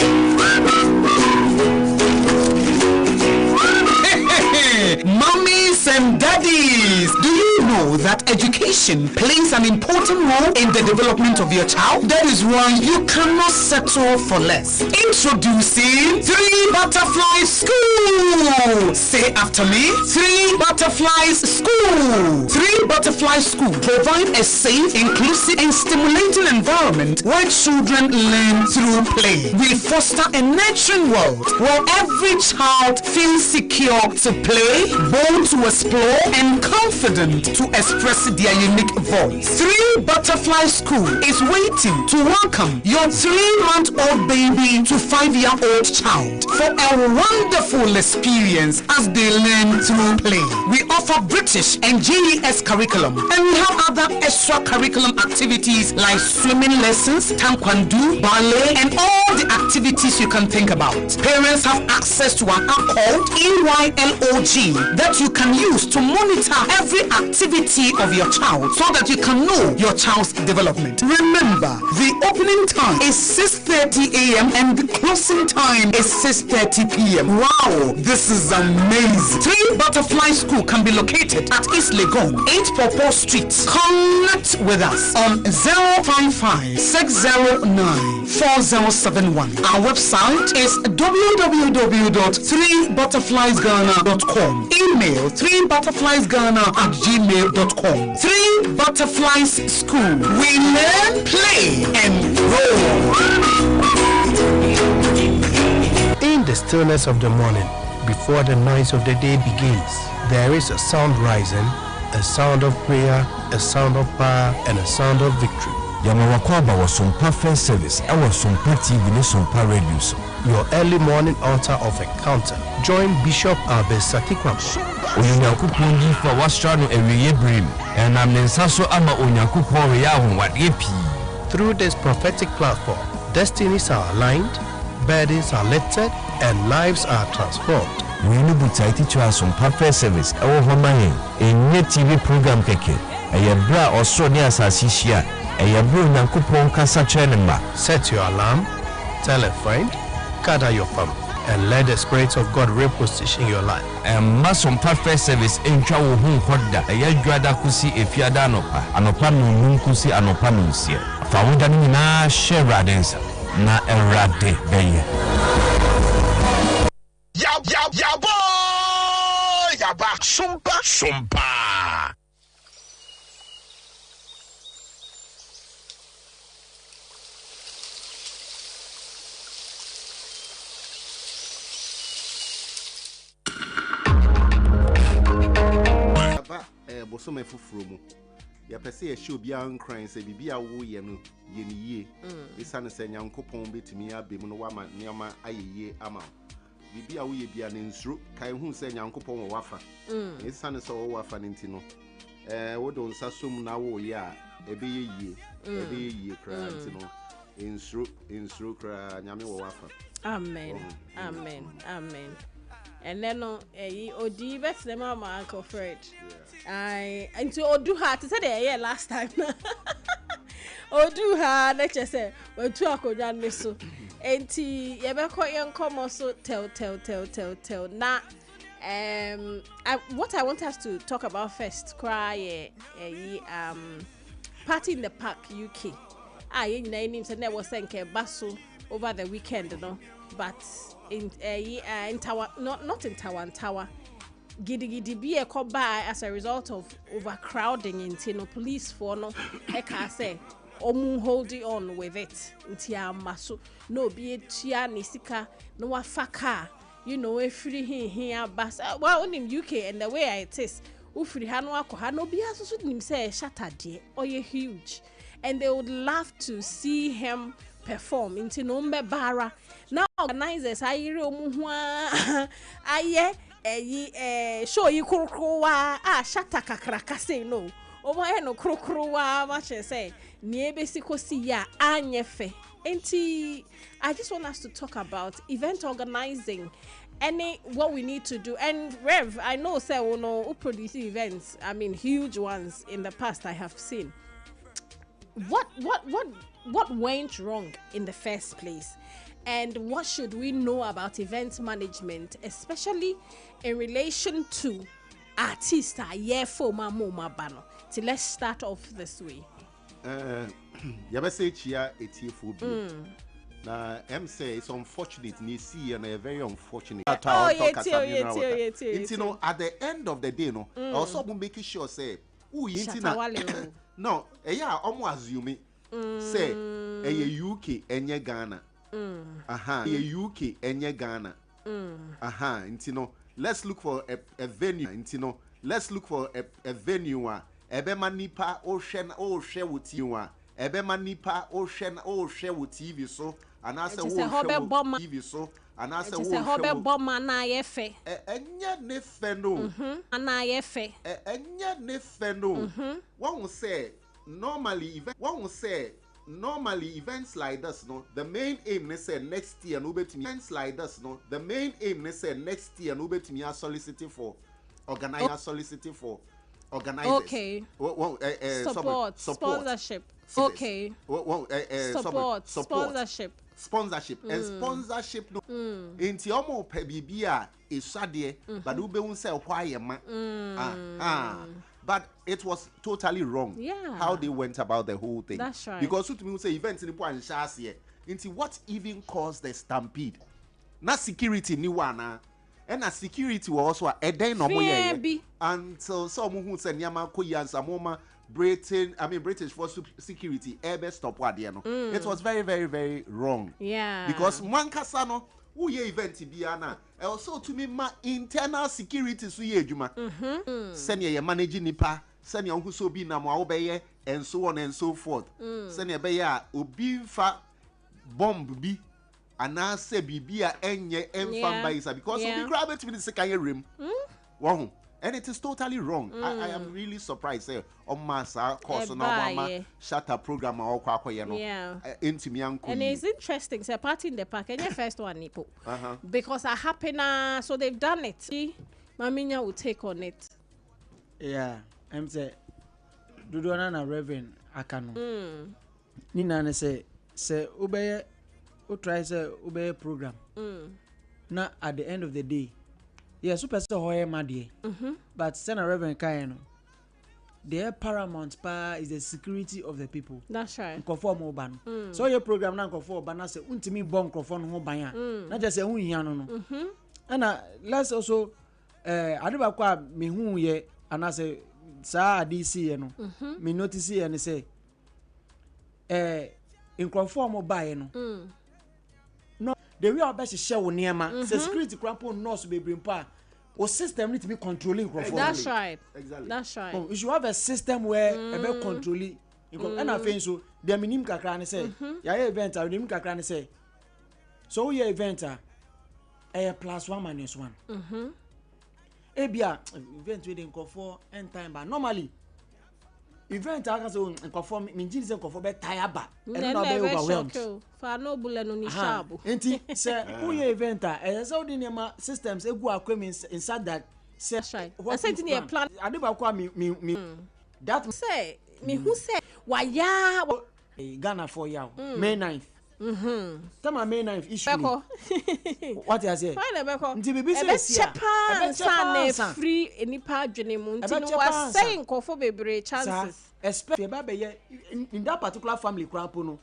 Mommies and daddies, do you know that education plays an important role in the development of your child? That is why you cannot settle for less. Introducing 3 Butterflies School. Say after me, 3 Butterflies School. 3 Butterflies School provide a safe, inclusive and stimulating environment where children learn through play. We foster a nurturing world where every child feels secure to play, bold to explore, and confident to express their unique voice. 3 Butterfly School is waiting to welcome your 3-month-old baby to 5-year-old child for a wonderful experience as they learn through play. We offer British and GES curriculum, and we have other extracurriculum activities like swimming lessons, taekwondo, ballet, and all the activities you can think about. Parents have access to an app called EYLOG that you can use to monitor every activity of your child so that you can know your child's development. Remember, the opening time is 6:30 a.m. and the closing time is 6:30 p.m. Wow, this is amazing. 3 Butterfly School can be located at East Legon, 8 Popo Street. Connect with us on 055 609 4071. Our website is www.3butterfliesghana.com. Email 3butterfliesghana@gmail.com. 3 Butterflies School. We learn, play, and grow. In the stillness of the morning, before the noise of the day begins, there is a sound rising, A sound of prayer, a sound of power, and a sound of victory. Yamawakwaba was Sompa First Service. I was Sompa TV and Sompa Radio. Your early morning altar of encounter. Join Bishop Albesaki Kwam. Onyankopon for wastrano ewiye brim. And I'm Nensaso ama Onyankopon ya what epi. Through this prophetic platform, destinies are aligned, burdens are lifted, and lives are transformed. We know Butaiti to us on First Service. Our Homayan, a new TV program keke. A bra or so near Sasisia. A bro Nankupon Casa Chenema. Set your alarm, tell a friend, gather your family, and let the Spirit of God reposition your life. And Mason First Service in Chow Hoda. A Yadra Kusi if Yadanopa, Anopano Nunkusi Anopanusia. Fawudani na Sheradens na Erade Beye. Yaba Sompa. Bosome fufuru ya pese ya show bia nkran se bibia wo ye no ye ni ye isane se nyankopon betimi abem no wama niama ayeye ama bibia wo ye bia ne nsuro kai hu se nyankopon wo wafa isane se wo wafa ne ntino wo do nsa som na wo ye a ebe ye kra ntino nsuro kra nyame wo wafa. Amen. And then Odi best them my Uncle Fred. I into Oduha to say the last time. Oduha let's just say we two akojan meso. Enti yebeko yen come so tell. Now what I want us to talk about first cry Party in the Park UK. You name said there was senke basso over the weekend, no, but in Tower, not in Tower. Gidi be a call by as a result of overcrowding in Tino police for no eka say holding on with it intia maso no be a tia nisika no afaka free here bus well in UK and the way it is ufri hanu akoha no be aso nim say shatade or huge and they would love to see him perform into nombe bara now organizers ayire omuhua aye show yi krokrowa shata kakraka say no omo no krokrowa ma say nie besikosi ya anyefe enti I just want us to talk about event organizing what we need to do. And Rev, I know say who produce events, I mean huge ones in the past I have seen. What went wrong in the first place, and what should we know about event management, especially in relation to artists? So let's start off this way. Now, M say it's unfortunate, and a very unfortunate. At the end of the day, no, also making sure say, no, almost assuming. Say a UK and Ghana. A UK and Ghana. Let's look for a venue. Let's look for a venue. Ebema nipa ocean share with you. Ebema nipa ocean share with TV so and I say TV so and I say hobe bomb na yefe. Enya ne feno. Na yefe. Enya ne feno. One will say normally events like this, no, the main aim they say next year no bet me events like this, no, the main aim they say next year no bet me are soliciting for organizers, soliciting for organizers. Okay. Support. Sponsorship. Okay. Support. Sponsorship and sponsorship no inti omo pe bibia esade but ube un say why ma but it was totally wrong how they went about the whole thing. That's right. Because to me say events in the point into what even caused the stampede na security ni wana and a security was also a day no more until some who said nyama koyansa moma British for security ebe stop what no. It was very, very, very wrong. Yeah. Because Mankasano who ye event biana also to me ma internal security so ye adwuma send ye managing nipa send ye so bi na mo awobeye and so on and so forth send ye be ya obi fa bomb bi ana se bibia enye enfam by isa because obi grab it with the second rim wow. And it is totally wrong. I am really surprised. On massa course on our shutter program or and it's interesting. Say party in the park and your first one nipo. Because I happen so they've done it. Maminya will take on it. Yeah, I'm say Dudona na Reverend Akano. Nina ne say obey o try say obey program. Na at the end of the day. Yes, super so hoye madie. But Senator Reverend Kayano, the paramount power is the security of the people. That's right. Conform oban. So your program now conform oban say untimi bomb conform ho ban ya. Na just say hu hian no. And let's also adiba kwa me hu ye ana say sa DC no. Me notice ye and say in conform oban no. No, the way our best share wo niema, say security crampo nurse be bring pa. Or system need to be controlling conformity. That's right. Exactly. That's right. You should have a system where about controlling. And I think so. The minimum kakra say, ya event or minimum kakra say. So your event a +1 - 1. Ebia event we dey conform end time but normally event I can say conform mean say conform be tire ba and not be overwhelmed. For no bull no ni shabu. Enti say who your event so the name systems egu akwem inside that say right. I said in your plan adiba kwa me that say me who say waya Ghana for ya May 9th. Tama May 9th issue. What you say? Nti bibi say free enipa adwene mu nti no was saying kofo bebre chances. Expect e ba be in that particular family crampo no.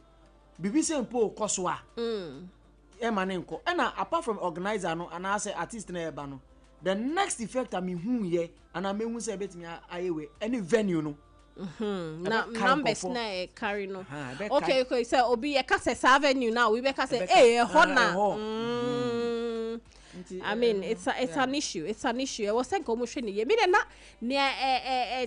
Bibi say mpo koso a. E mane nko. And apart from organizer no and I say artist na eba no. The next effect am hu ye and am hu say betimi ayewe any venue no. Na numbers na carry no. Okay, so obi e ka say avenue now we be ka say hona. I mean it's an issue. It's an issue. I was saying ko mo hwe ne ye. Me na ne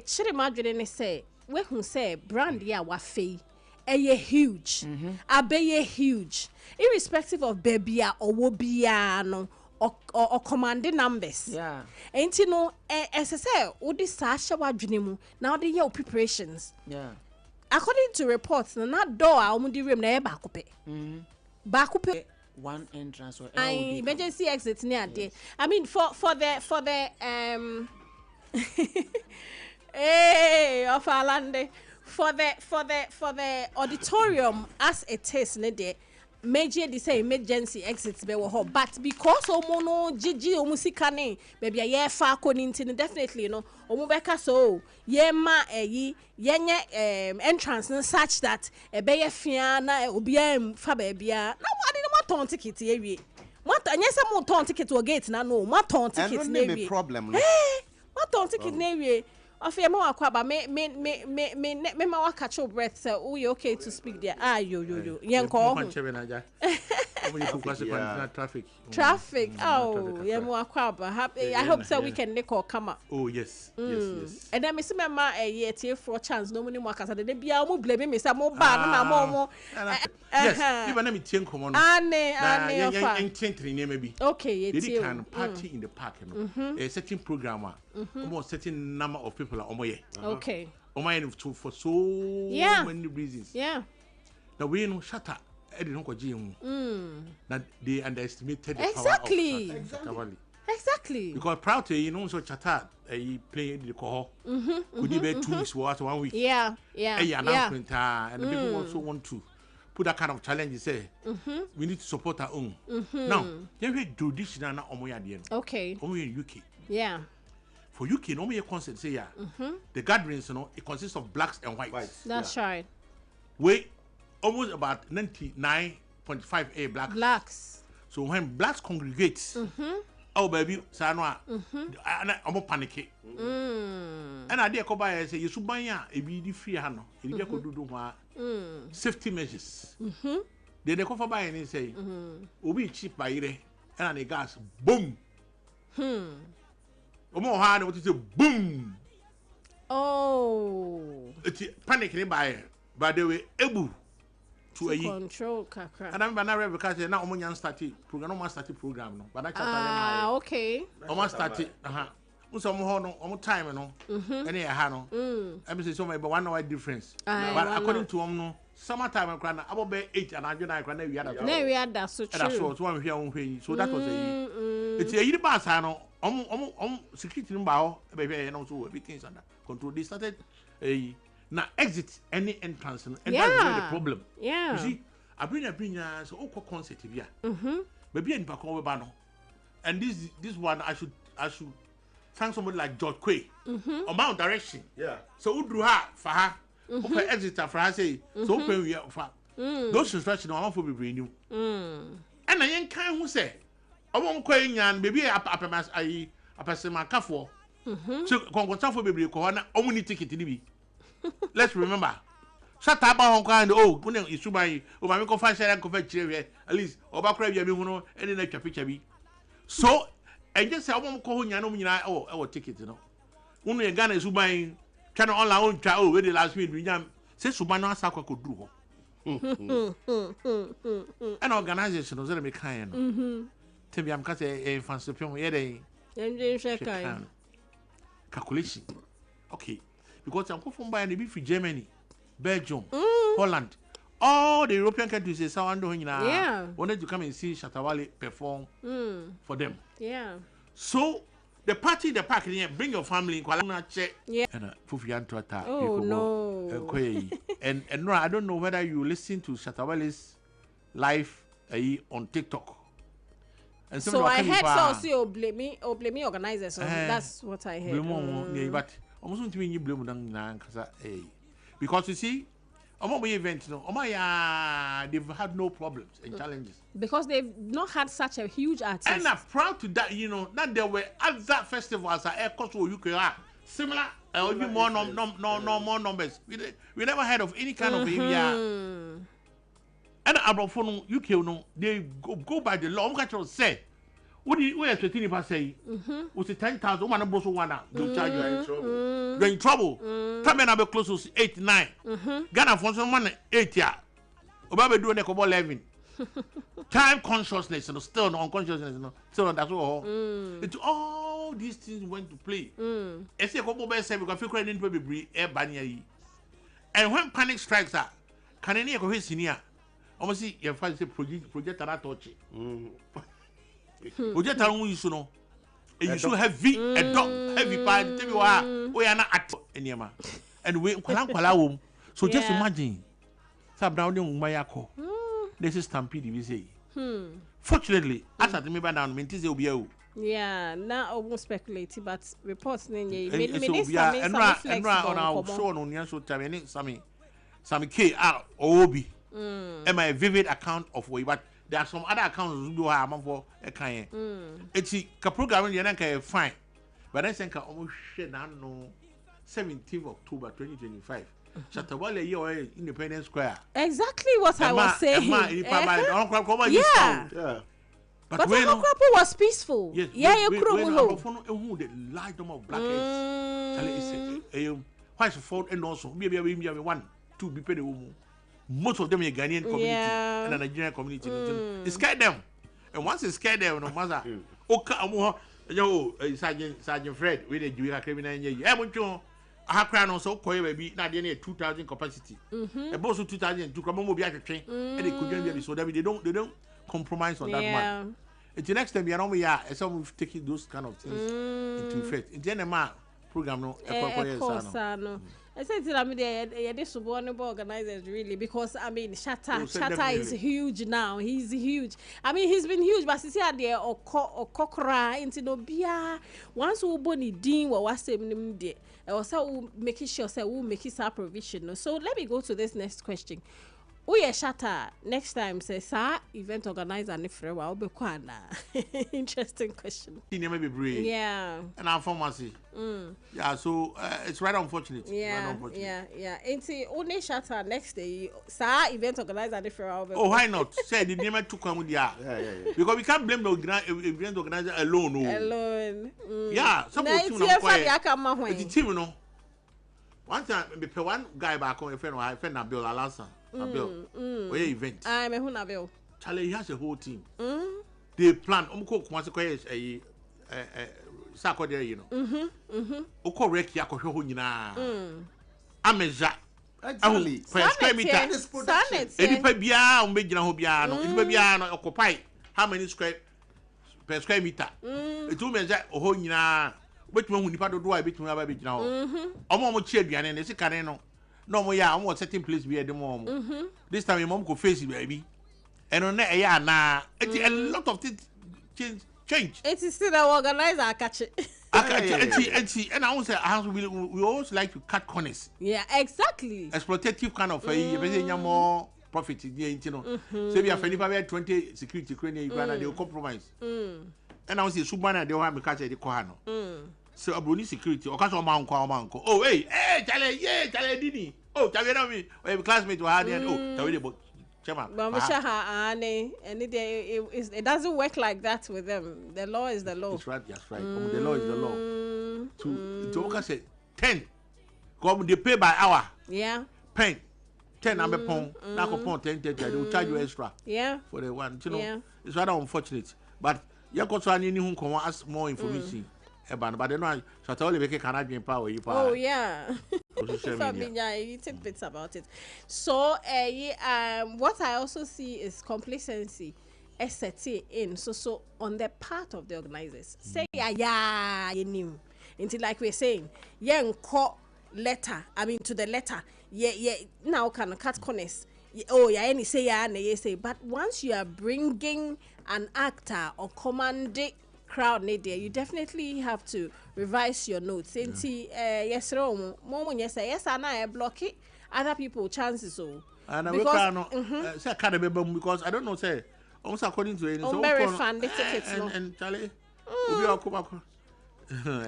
chire madwene ne say we hu say brand ya wa fei huge. Abeye huge. Irrespective of baby or wobia no or commanding numbers. Yeah. Ain't you know as I say odi sasha wadwene mu now the year preparations. Yeah. According to reports na door a omudi room na e ba kope. Ba kope one entrance or emergency exit near there. I mean for the of Alande for the auditorium as it is ne there. Major they say emergency exits be wo but because omo no gigi omo sika ne baby ye fa koninti definitely you know omo beka so ye ma yi yenye entrance such that e be ye fia na obi am fa baby na mo ton ticket ye wie mo anya se mo ton ticket o gate na no mo ton ticket na wie problem no mo ton ticket na wie Ofia ma wakwa ba me ma waka cho breath say oh you okay to speak there yo yenko traffic oh yeah mo wakwa ba happy I hope so we can make or come up. Oh yes. And then me see me ma tie for chance no money mo akasa de bia mo blame me say mo ba na mo yes even me tie nkomo no ane ofa entry name be okay they can party in the park no a certain program almost certain number of people are omoye. Okay. Omoye for so many reasons. Yeah. Now we know shatter that they underestimated the exactly. power of shatter. Exactly. Because proud to you know so chatter he played the call. Could you be 2 weeks or 1 week? Yeah. Announcement and the people also want to put that kind of challenge say we need to support our own. Now, you do this na omoye at the end. Okay. Omoye in UK. Yeah. For UK, no more concept say the gatherings, it consists of blacks and whites. That's right. We almost about 99.5% blacks. So when blacks congregate, oh baby, sanwa, I'm panic. And I dare come by and say you should buy a BD free hand. You get do safety measures. They come by and say, "Obi cheap by ire." and the gas boom. Omo ha na what say boom. Oh. It's panic in by the way able to control kakra. And I'm not because now omo started program, no started program no. But I okay. Omo started so omo time no. Any ha no. I say so maybe 1 hour difference. But according to no summertime I cry about 8 and I cry na we ada. Na we ada so true. That's so one hwe so that was it's a year pass no security no ba ho e be no so everything under control. They started now exit any entrance and that's where the problem. Yeah. You see, Abena so oko concert bia. Maybe any back over no. And this one I should thank somebody like George Quay. About direction. Yeah. So udru ha for her. Okay, exit for her say so open we for. Those instructions I want for be bring you. And I ain't kind who say I won't call yan baby apemas I apesema kafo. So konkonta for baby ko na omuni ticket ni bi. Let's remember. Shut up on kind when you subai o ma me ko fa share ko fa chire at least oba kra bia bi hu no eni na twa picture bi. So I just say obom ko hu nya no nyina e ticket no. Unu ye Ghana subai twa no online on twa we the last week bi nya say subai no asa ko duru ho. An organization no say me kan no. Tembi am ka say fancy pion ye dey. Enje sheka. Calculation. Okay. Because I'm from by the free Germany, Belgium, Holland, all the European countries say wanted to come and see Shatawale perform for them. Yeah. So the party, the park, bring your family in Kuala check. Yeah. And Fufian to attack. Oh no. And no, I don't know whether you listen to Shatawale's live on TikTok. And so I heard so blame me organizers. So that's what I heard. But almost to me blame them because you see, event they've had no problems and challenges because they've not had such a huge artist. And I'm proud to that, that there were other festivals at Air Coast or UK similar or even more more numbers. We never heard of any kind of area. And Abrophone UK no, they go by the law. I'm say. What do you expect if I say? Was it 10,000? One of those one they'll charge you. In trouble. You're in trouble. Come in, I'll be close to 8, 9. Ghana for someone 8 years. Obabe doing a 11. Time consciousness, still no unconsciousness, still that's all. It's all these things went to play. I say a couple of say because feel didn't be air banner. And when panic strikes are, can any of his senior? Almost see your father project that touch. Oje taru you know. You so heavy a dog heavy pad tell me we are not at enema. And we kwala wom. So just imagine. Sab down dem mayako. This is stampede we say. Fortunately, as at me down me say obi o. Yeah, now almost speculating but reports me and on our show on your show time some K obi. Am I vivid account of way but there are some other accounts who do have for a kind. It's a program in fine. But I think almost share now 17th October 2025. Shatawale year Independence Square. Exactly what I was saying. Yeah. But Uncle was peaceful. Yes. Yeah, you could the large number of blackheads. Why is fault and also maybe 1, 2 be paid. Most of them are Ghanaian community and a Nigerian community. It scared them. And once it scared them, no matter. Sergeant Fred, with a Julia criminal. I want you. I have crown also, baby, not near 2,000 capacity. A boss of 2,000 to come over the train, and they couldn't be so that they don't compromise on that one. It's the next time you know we are, and some we've taken those kind of things into effect. In the program, no. I said to them, this is one of organizers really because I mean, Shatta is huge now. He's huge. I mean, he's been huge, but see there or kokra into no beer. Once we boni dean what was him there, or so making sure say we make his provision. So let me go to this next question. Uye shatter next time say sir event organizer and if will be kwana. Interesting question. Yeah. And our pharmacy. Yeah, so it's right unfortunate. Yeah. Ain't only shatter next day sir event organizer and if will be. Oh, why not? Say the name to come with ya. Because we can't blame the event organizer alone. Alone. Yeah, some of the team, you know. One time, one guy back on a friend Nabil Alasa. Nabil. Where event? I'm a Nabil. Charlie, he has a whole team. They plan. Once a Sako there, you know. Oko Reki Akosho Hunina. Ameja. Exactly. Per square meter. This production. Edipabia, Umbejina Hobiano, Edipabia, occupy how many per square meter? It will measure a whole yina. Which one would you do? I bet you have a bit now. Omo Chibian and the Sicareno. No more, yeah, I'm what setting place be at the mom. This time your mom could face it, baby. And on that, yeah, nah, it's a lot of things change. It is still an organizer, catch it. And I also we always like to cut corners. Yeah, exactly. Exploitative kind of a more profit, you know. So we have 20 security crane, they will compromise. And I was a Subana, they will have a catch at the Kohano. So a Bruni security, or Casso Manco. Oh, hey, Charlie, yeah, Charlie Dini. Oh, Charlie, a classmate to Hardy and oh, Charlie, but it doesn't work like that with them. The law is the law. That's right. The law is the law. To work say 10. Come they pay by hour. Yeah. Pen 10 number pound. Now upon 10 they will charge you extra. Yeah. For the one, you know. It's rather unfortunate. But you got to any who can ask more information. But they know shall only make a Canadian power. Oh yeah. You take bits about it. So what I also see is complacency ST in so on the part of the organizers. Say you knew until like we're saying letter to the letter now can cut corners. Any say but once you are bringing an actor or commanding crowd there, you definitely have to revise your notes. Yes, I block it. Other people chances and because because I don't know say almost according to it. So very fun the tickets and Charlie.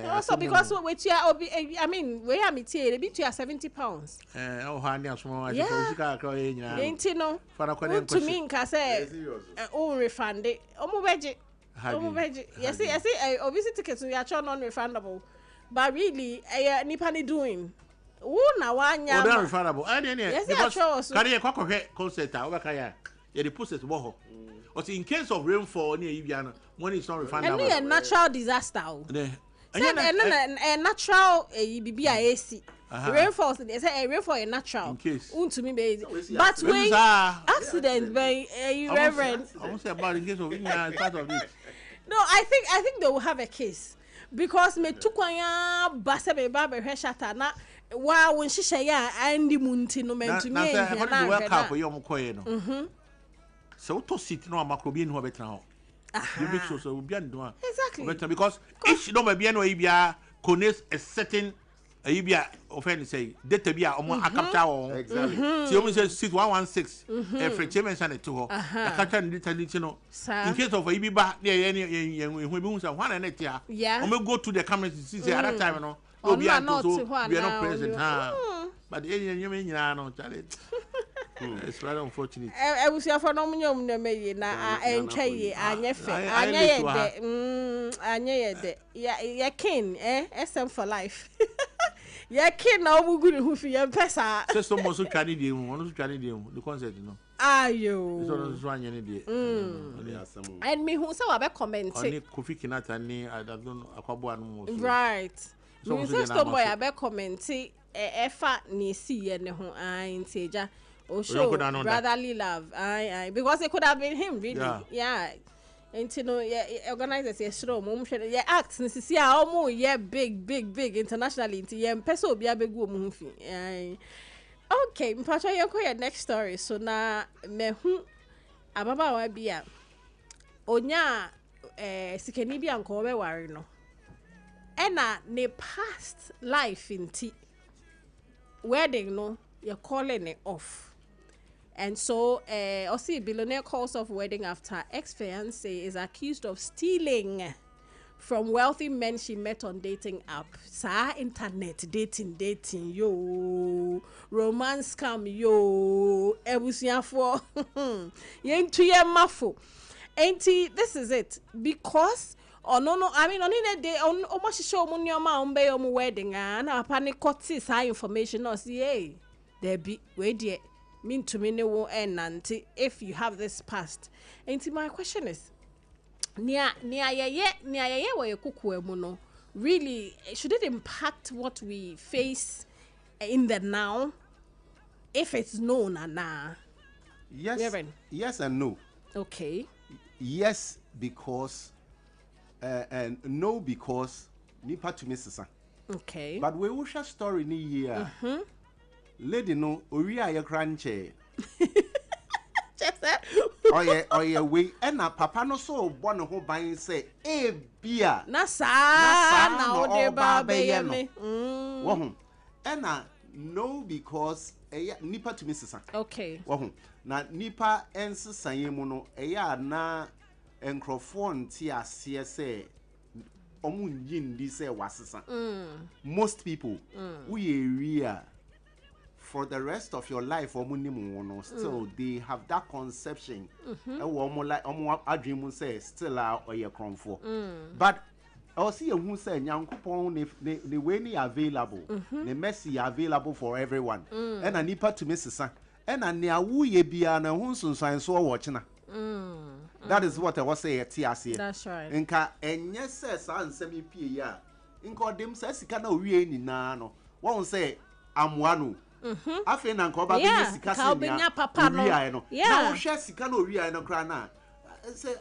Also because with you I mean where am it here be to 70 pounds. Oh handy small ain't no to me nka say refund it. Yes, obviously tickets we are non-refundable, but really, nipani doing. Na wanya. Non-refundable. Yes, carry a concert. The process woho. But in case of rainfall near Ibiana, money is not refundable. And a natural disaster. A natural BBIAC. Rainfall, they say a rainfall is natural. In case. To me, but when accident by reverend. I won't say about in case of part of it. No, I think they will have a case because me tukwanya basa be ba be hweshata na wa won hihye ya andi munti no mentu me na na welcome for yom koye no so to sit no amakrobi ni ho betra ho you make sure so we be ando exactly because each no be no ibia connects a certain ibia offend say data bia omo akapta wo exactly so you say 6116 every chairman san to ho akapta ni data no in case of ibiba na ye hu bi hu say one na tia omo go to the cameras to see say at that time no we are not present but you nyina no challenge. It's rather unfortunate. I was here for no nyom na me na entwe anye fe anye ye de ya kin SM for life. Ya kin na omugu hu fi ya pesa. So someone so try dey one so try dey the concert no. Ayo. So anye ne dey. And me who say we be comment. Oni Kofi Kinata ni I don't know akwabo anu. Right. Me say boy be comment efa ni si ye ne ho nteja. Oh, show brotherly love. Because it could have been him, really. Yeah. And you know, organizers, yes, show mum yeah, acts. This is big internationally. Yeah, peso be a big woman. Okay, mpacho your next story. So na me hu ababa wa bia onya sikeni bia nko be ware no. Ena ne past life inti wedding no, you're calling it off. And so, also, billionaire calls off wedding after ex-fiancé is accused of stealing from wealthy men she met on dating app. Sa internet dating, yo. Romance scam, yo. Ebusiafo. Yentu ye mafo. Auntie, this is it. Because, no, I mean, on in a day, on almost show money on my wedding, and I panic got this high information, no, see, hey, there be, wait, yet. Mean to me no end auntie if you have this past. Auntie, my question is nia where kuku no really should it impact what we face in the now if it's known na? Yes. Reverend? Yes and no. Okay. Yes, because and no, because nipa to Mrs. Okay. But we will share story ni here. Lady no ori aye cranche. Oh yeah, we and papa no so born ho ban say e bia na sa o de ba be me. Wo and no because nipa to Mrs. Okay. Wo na nipa ensesan mu no na enkrofon ti ase say omun yin di say wasesa. Most people we area for the rest of your life still they have that conception say still or your for but I'll see who say nyankopon the way ni available the mercy available for everyone and a nipa to Mrs. and a near woo ye bia na hu sunsan so watching that is what I was saying TRC. That's right. Nka enye says ansemi pie ya nka dem say sika na owie ni na no won say amwanu afi na nka oba be sika se nya papa no na wo hwe sika na owie no kra na say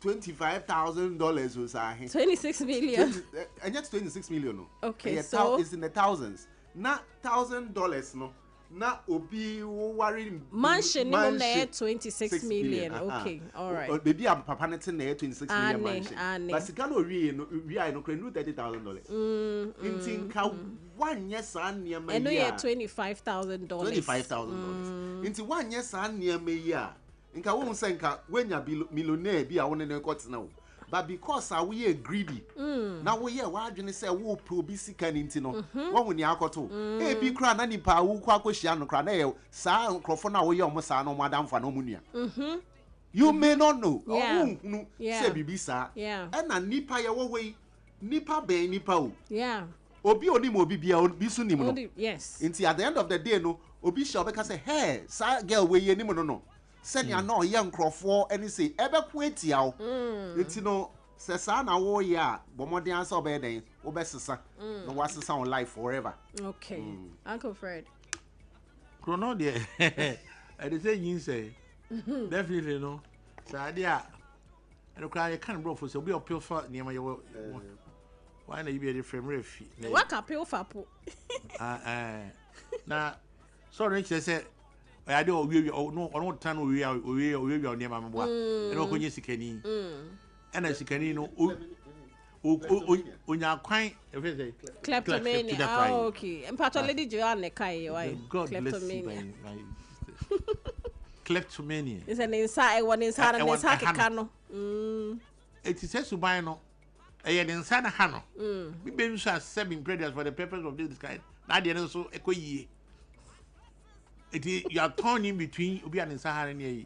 $25,000 was 26 million and yet 26 million no. Okay, so it's in the thousands na $1,000 no na obi worry mansion no na 26 million. Okay, all right. Baby am papa net na 26 million mansion. But sika no we no $30,000. Intin ka one year san near me. And no $25,000. $25,000. Intin one year san near me ya. Inka won say nka wenya millionaire bi a won na court na. But because we are greedy, now we are why say wo probi sika ninti no. Wo ni akoto. E bi kra na nipa wo kwa kwhia no kra na e sa nkrofo na wo ye omo sa no madam fa no munua. You may not know. Say bibi sa. And na nipa ye wo we nipa be nipa o. Yeah. Obi oni mo obi bia obi su nim no. Yes. Inti at the end of the day no, obi sha obeka say, "Hey, sa girl we ye nim no." Send ya no young crofo and say ebe kwetia o enti no se sa na wo ya bomode answer obeden obesesa no wasesa on life forever. Okay. Uncle Fred chrono there I dey say yin say definitely no sa dia and cry can bro for so be opio for niam ye why na you be different refi what appeal for po na sorry say I do no tan we near my boy. And okay, sikani. And a sikani no on your quaint kleptomania. Okay. And part of Lady Joanne Kai, why? Kleptomania. Kleptomania. It's an inside one inside and it's hack a cano. It is says to buy no. A inside a hano. We been 7 prayers for the purpose of this kind. Now they also a ye. You are torn in between Obi and Sahara near you.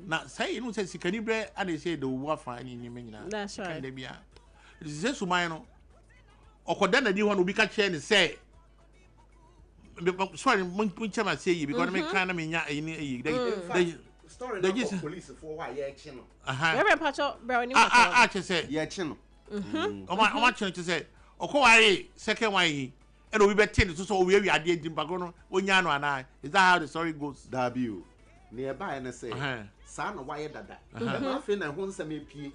Now, say you know, says you can bread and they say the waffle in your menu. That's right. It is just Sumano. Or could then the one will be catching and say, sorry, which I say you because I make kind of mean, story of police for why action. Reverend Pacho, Brownie. I say, yeah, chino. I'm watching to say, oh, second way. And we bet 10 so we are dead in Bagono, Onyano and I. Is that how the story goes? W. Nearby and I say, son, why that? Nothing and won't send me pee.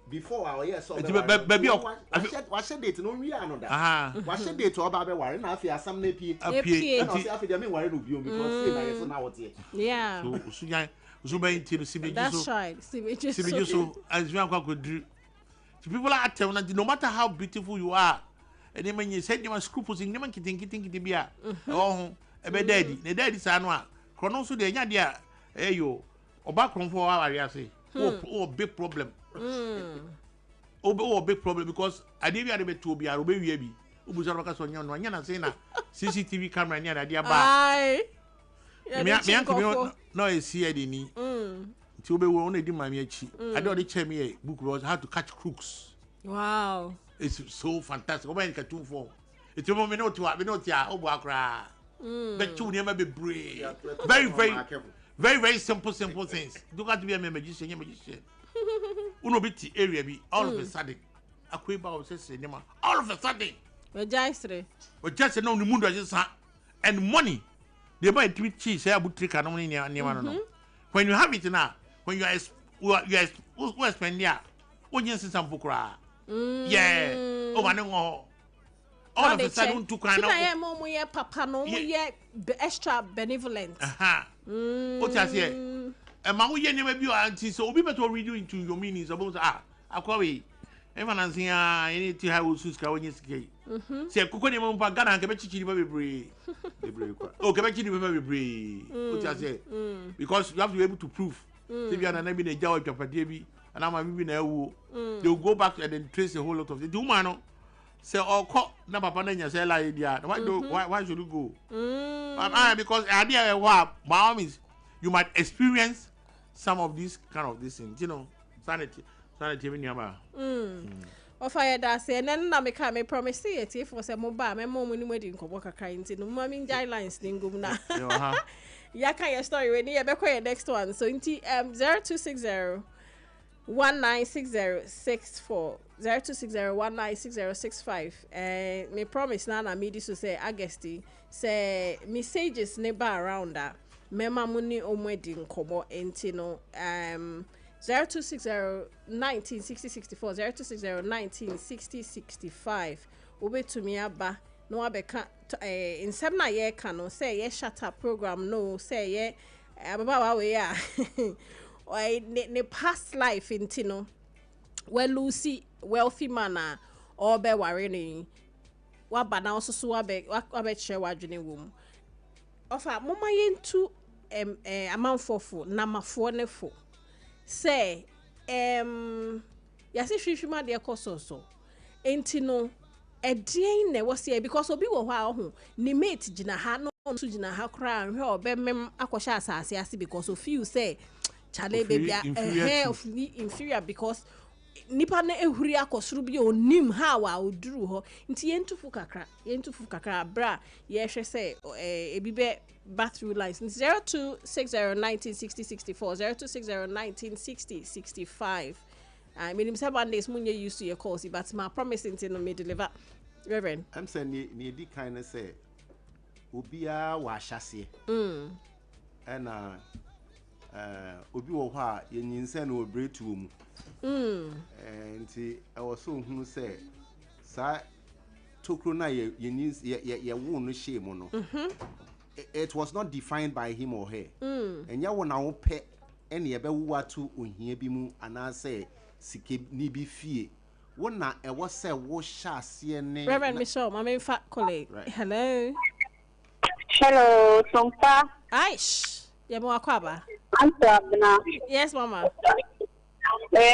Before our year, so baby, what's the date? No, we are not that. What's the date to Baba Warren? I fear some nappy after the mean, because now it's yeah. So many to see me. That's right. See me so as you could do. People are telling that no matter how beautiful you are. And then you said you were scruples in them, kitty be a oh, a bed daddy, the daddy son, kono so de nya de a eyo oba kronfo wa ware ase oh big problem oh big problem because ade bi ade beto obi a obe wie bi ubuza roka so nya no nya na say na CCTV camera nya ade aba ai me no e see ade ni ti obe wo na di mami achi ade ode che me book was how to catch crooks. Wow, it's so fantastic. Oba nka 24 it's mo me no tia obo akra but you never be brave. Very simple things. Don't have to be a magician. Uno biti area be all of a sudden. Akweba was saying, all of a sudden. We just know the mundo just and money. They buy 3 cheese. Say about 3 cannon no. When you have it now, when you are spend there, when you see some bukra. Yeah. Oh man, all of a sudden to kind of. I am papa no extra benevolent. What I say? And my way never be auntie, so we better read you into your meanings about Aquawi. Everyone saying, anything I will sus when you skate. Say, Coconut Pagana and Cabechi very brave. Oh, Cabechi very brave. What I say? Because you have to be able to prove. If you are not in a job of a baby, and I'm a millionaire, they'll go back and then trace a whole lot of the do say oh call na papa na nya say like dia why should you go because idea by all means you might experience some of these kind of these things, you know, sanity even yama fire that say and then na me promise it if was a mobile me mom ni wedi nkobo kakra nti no mama guidelines ningum na ya kan your story we ni e be your next one so nti 0260 196064 0260196065 me promise na me this to say Augusty say messages never around that mema muni omwedi nkobo enti no 0260196064 0260196065 obetumi aba no abeka insem na ye ka no say ye shut up program no say ye ababa wa we ya ne past life intino well Lucy wealthy man or be worrying what but now so wabe share wadwene wom ofa mama yentu amanfofo na mafo ne fo say yase hwehwema de ekoso so intino edien ne wo say because obi wo ha ho ni mate gina ha no so gina ha kra hwe obemem akosha asase ase because of you say chale baby of inferior because nipa na ehuri akosuru bi onim ha wa oduru ho nti yentufu kakra bra ye hwe say ebibe bathroom lines 0260196064 0260196065 I mean some Mondays munye used to your calls but my promise until no me deliver reverend I'm saying ni di kind of say obia wa hyase and obi wo ha yenyinse na obretu mu nti I was so hunu say sa tokro na ye wo no shame no it was not defined by him or her and ya wo na wo pe ene ye be wo atu ohia bi mu ana say sike ni bi fie wo na e wo say wo hyase ne Reverend Michelle my fat colleague right. Hello Sompa Aish ye mo akwaba Abena yes mama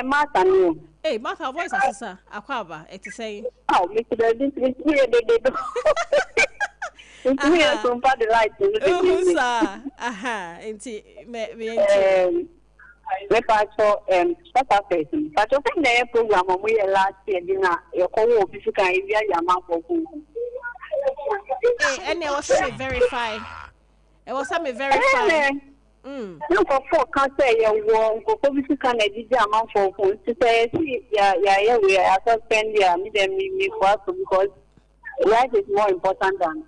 Martha no hey Martha voice asisa akwaba it say oh me today this we dey we Sompa the light sir enti me pacho start person pacho when the program we last year dinner e ko wo bi kan e bia ya ma for ku and it was me verify it was me verify no for can say you won ko bi kan e di ya ma for ku to say ya we are suspend ya me them me for because life is more important than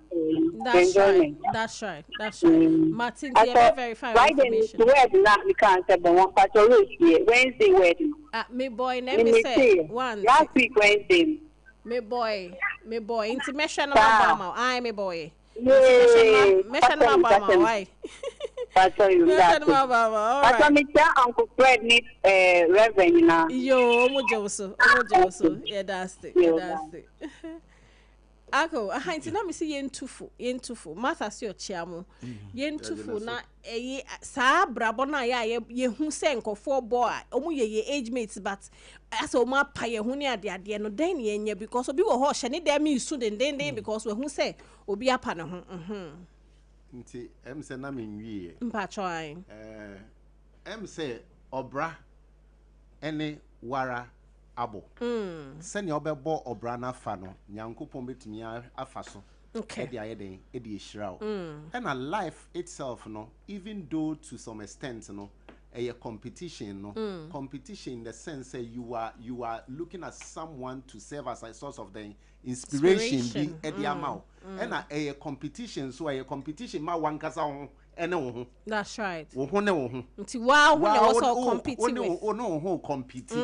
enjoyment. That's right. Martin, you verify right information. Right then, the word we can't say, but one part of Wednesday wedding. Me boy, let me say one. Last week Wednesday. Me boy. Intimation of Obama. I me boy. Mission of Obama. Why? That's all you got. Mission of Obama. All right. That's me tell Uncle Fred need revenue now. Yo, omo Joso. Yeah, that's it. Ako, nti na me si yentufu. Martha si ochiamo. Yentufu na saa brabo na ye hu se nkofo bo a omu ye age mates but as o ma pa ye hu ne ade no den ye nya because obi wo ho hye ne dem isu den because we hu se obi apa ne ho. Nti say na me nwie. Mpa choan. Say obra ene wara abo. Send your bebo obra na fa no nyankopon betumi afa so. Okay. Edi ehira o. And a life itself no, even though to some extent no, a competition no, competition in the sense that you are looking at someone to serve as a source of the inspiration be edi amount. And a competition so a competition ma wankasa ho ene wo. That's right. Wo ho ne wo ho. Nti wa ho also compete with. Oh no ho compete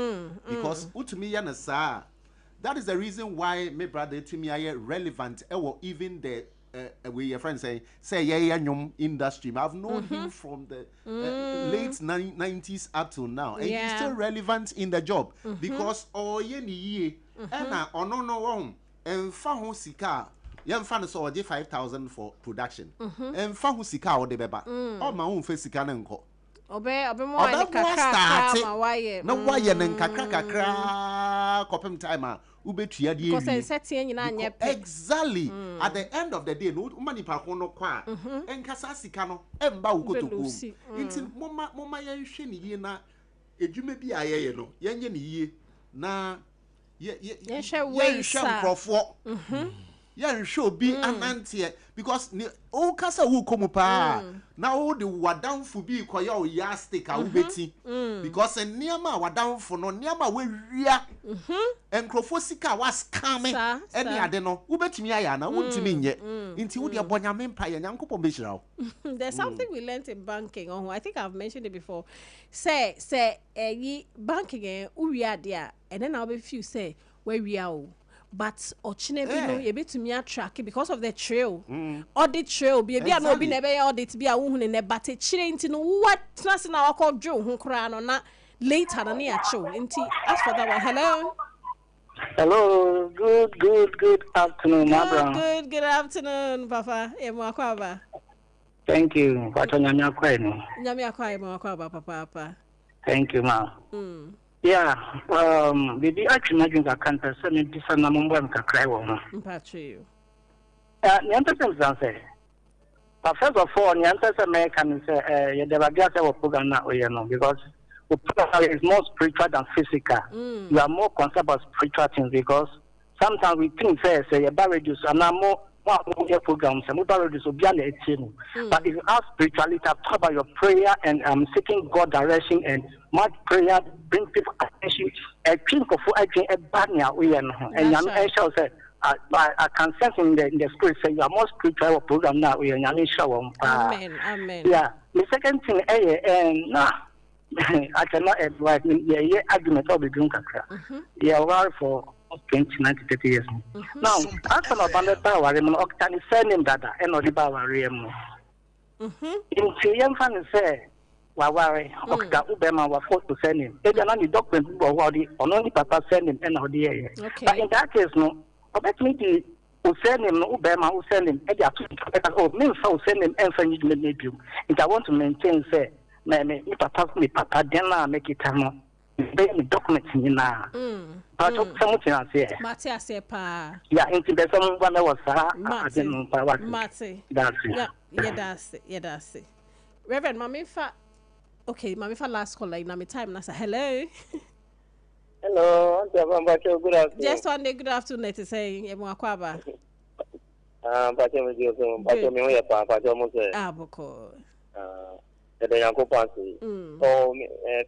because utumi ya na sa. That is the reason why my brother to me are relevant. Even the way your friends say nyom industry. I've known him from the late 90s up till now, and he's still relevant in the job because ye and no wrong and fahu sika. Yan fan so 5,000 for production. And fahu sika o de beba. Oh my own face sika nko. Obe mo kakra ma waye. Na waye nen kakra kopem time ubetua de because setting nyina anye pe. Exactly. At the end of the day no mani pa ko no kwa enkasa sika no emba ukotoku. Nti moma ye hwe ni yi na edwuma bi ayeye no yenye ni yi na ye hwe nkrofo. Yeah, show be an antie because o kasa wu komu pa na o de wadan fu bi koya o ya stick a ubeti because niama wadan fu no niama we wia enkrofo sika was coming any ade no ubetimi aya na wuntimi nye nti wo de bonyame mpa ye nyankopon be hira. There's something we learned in banking. I think I've mentioned it before. Say banking uwia dia and then I'll be few say where we are. But ochinebe no ye betumi track because of the trail. Audit trail be bia no be na be audit bia wo hu ne but chire nti no what trust na wakọ dwo hu kra no na later na na acho nti as for that one. Hello, good afternoon, my brother. Good afternoon, Papa. Aba. Thank you. What on nyamia kwai no? Nyamia kwai mo akwa papa. Thank you, ma. Yeah, baby, actually, imagine that cancer, so many different number can cry on. Patrio. Nyantas say, but first of all, Nyantas American say, you never get our program now, because the program is more spiritual than physical. You are more concerned about spiritual things because sometimes we think, say, a barrier, and I'm more programs and but if you ask spirituality, talk about your prayer and seeking God direction and much prayer bring people attention. A king of a banya and I shall say I can sense in the spirit say you are more spiritual program now we are Amen. Yeah. The second thing I cannot advise argument of the drink for 29 to 30 years. Now, after my bandit power, I'm not send him that and not the power. In Chiam fan say, Wawari, Octa Ubema were forced to send him. They don't only document or only papa send him and all the air. But in that case, no, about me to send him, Ubema who send him, oh, means so send him and send you. If I want to maintain, say, me papa, then I make it time. Be documents in now. But something I say. Mate, I say, pa. Yeah, into the someone that was I didn't know what. Mate. That's it. Yeah, that's it. Reverend, Mammy fa. Okay, Mammy fa last call like now. Me time na say hello. Hello, good afternoon. Just one day, good afternoon. To say, Emo Akwaba. But me Aboko. The Yanko Pansi. So,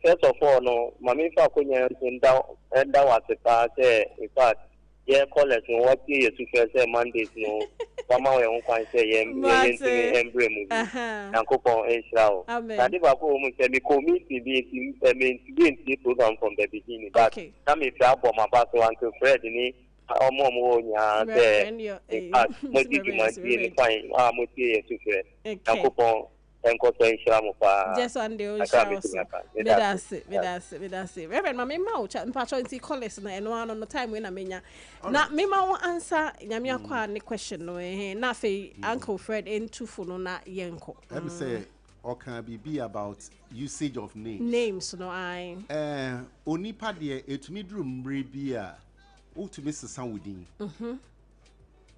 first of all, no, Mammy Fakunya and down was a part, in fact, yeah, college and what you to first Mondays, no, somehow I won't say, emblem, Yanko Pon Israel. I did a home and be committee be program from the beginning, but some is up on my battle until Fred in it. Momo there. In fact, most of my fine, to Fred. Yanko Pon. enko so nshira mo pa just one day on show that's it Reverend mama ma ucha mpacho nti college na eno ano no time we na menya na me ma won answer nyame akwa ne question no na fe Uncle Fred into no na yenko let me say or can be about usage of names no I onipa de etumi drum mbre bia utumi sesa wodin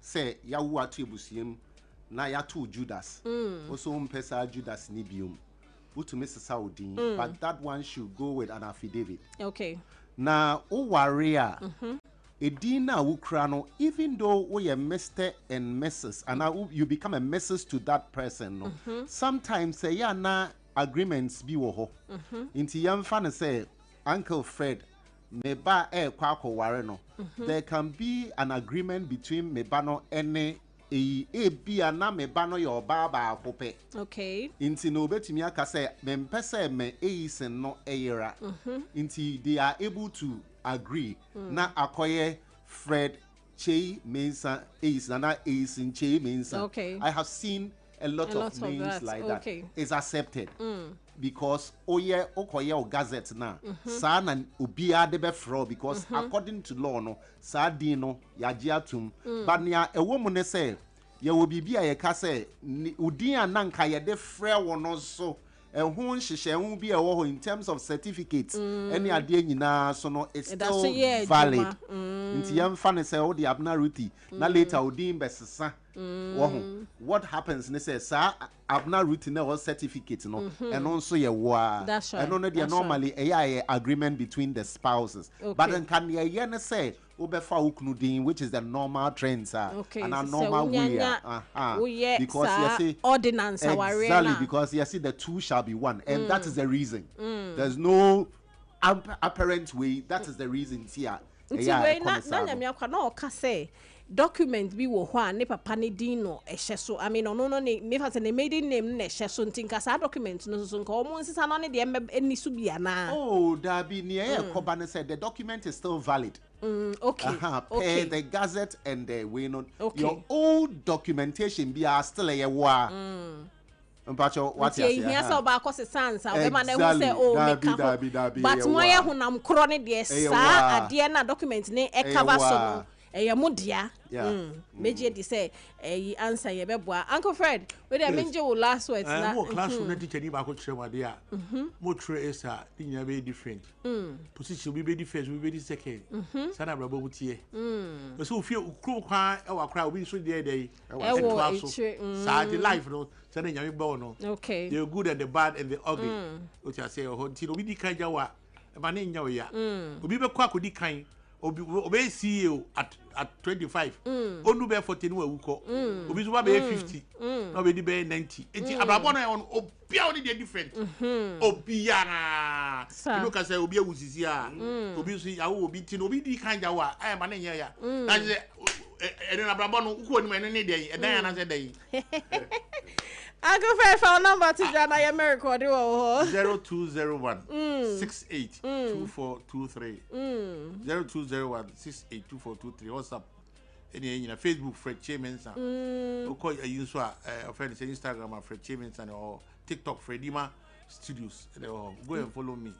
say yawo atu ebusiem na yato Judas also mpesa Judas ni biom utumi sesa wodin but that one should go with an affidavit. Okay, na o warrior edin na wukra no even though we are Mr. and Mrs. and now you become a Mrs. to that person no sometimes say ya na agreements bi wo ho inti yamfa ne say Uncle Fred me ba kwa ware no there can be an agreement between me ba no ene bia na me ba no your baba akope. Okay, Inti no betimi aka say me mpese me sen no eyira inti they are able to agree na akoye Fred Chei Mensa na Asin Chei Mensa. Okay, I have seen a lot of names like that. Okay, is accepted because oye okoye o gazette na sa na obia de be fro because according to law no sa din no yaje atum but nia ewo mu ne say ye wo bibia ye ka say udin ananka ye de frɛ wo no so ehun hyehyɛ bi ewo ho in terms of certificates any ade nyina so no it's still valid nti yamfa ne say o de Abena Ruthy na later udin besesa what happens ne say sa Abena Ruthy na o certificate no and also ye wa and no dey normally a agreement between the spouses but then can ye ne say obefa ukunu din which is the normal trends and a normal way because you see ordinance exactly because you see the two shall be one and that is the reason there's no apparent way that is the reason here document bi wo ho a ne papa ne din no ehye so I mean no ne me fa say ne maiden name na ehye so ntin ka sa document no so nka omo nsisa no ne de eni so bia na da bi ne koba ne said the document is still valid. Okay. Okay. The gazette and the way not your old documentation be are still a wa. Mpacho what you say? Yes, ba ko se sansa we ma na hu say make but mo ye honam kro ne de sa ade na document ne e cover so no mudia meje di say answer ye beboa Uncle Fred we dey menje wo last words na mo classroom na teacher ni ba ko kire wade a mo tire esa di nya be different position be different we be second sana brabo mutie so ofie ukro kwa e wa kra obi so dey dey e wo sa the life no sana nya me bo no okay the good and the bad and the ugly what you say o ti obi di kan jawa e ba ne nya o ya obi be kwa kodi kan obi CEO at 25 onu be 40 no awuko obi so ba be 50 no be di be 90 enti abrabo na on obi a dey different obi ya you know ka say obi awusisi a obi so yawo obi ti no obi di kan jawa ai ma na nya ya na say eden abrabo no uko ni me ne dey edan ya na say dey Uncle Fred phone number to Jana ya miracle do 0201 68 2423 0201 68 2423 WhatsApp any in Facebook Fred Chamensa call you so friend Instagram Fred Chamensa or TikTok Fredima Studios go and follow me.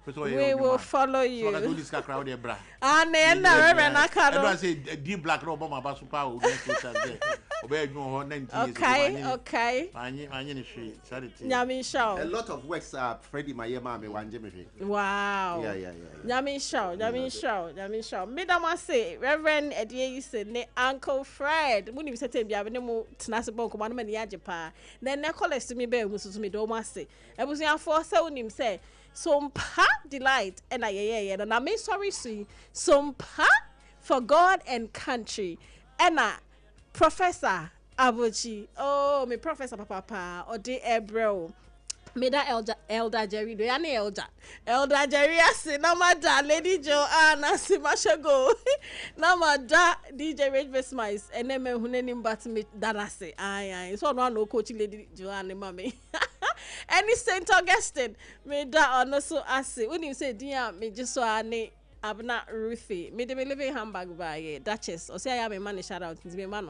We will follow you. So I do this crowd there, bra. And then I say deep black no bomb about super o there. Obey you on 90 years. Okay. Nyami show. A lot of works are Freddie Mayema me wanje me. Wow. Yeah. Nyami show. Madam say Reverend Edie say ne Uncle Fred. Mu ni se tem bia ne mu tenase bon ko ma no mani age pa. Na ne college me be mu so me do ma say. Ebusuafo say unim say Sompa delight and and I mean sorry see Sompa for God and country and Professor Abuchi me Professor Papa or de Ebro me da elder Jerry do yani elder Jerry ase na mada Lady Joanna Simashago na mada DJ Rage Vesmice and me huneni but me danase ai so no coach Lady Joanna mami any Saint Augustine me da ono so ase when you say dia me just so ane Abena Ruthy me de me living handbag by Duchess or say I am a man shout out to me man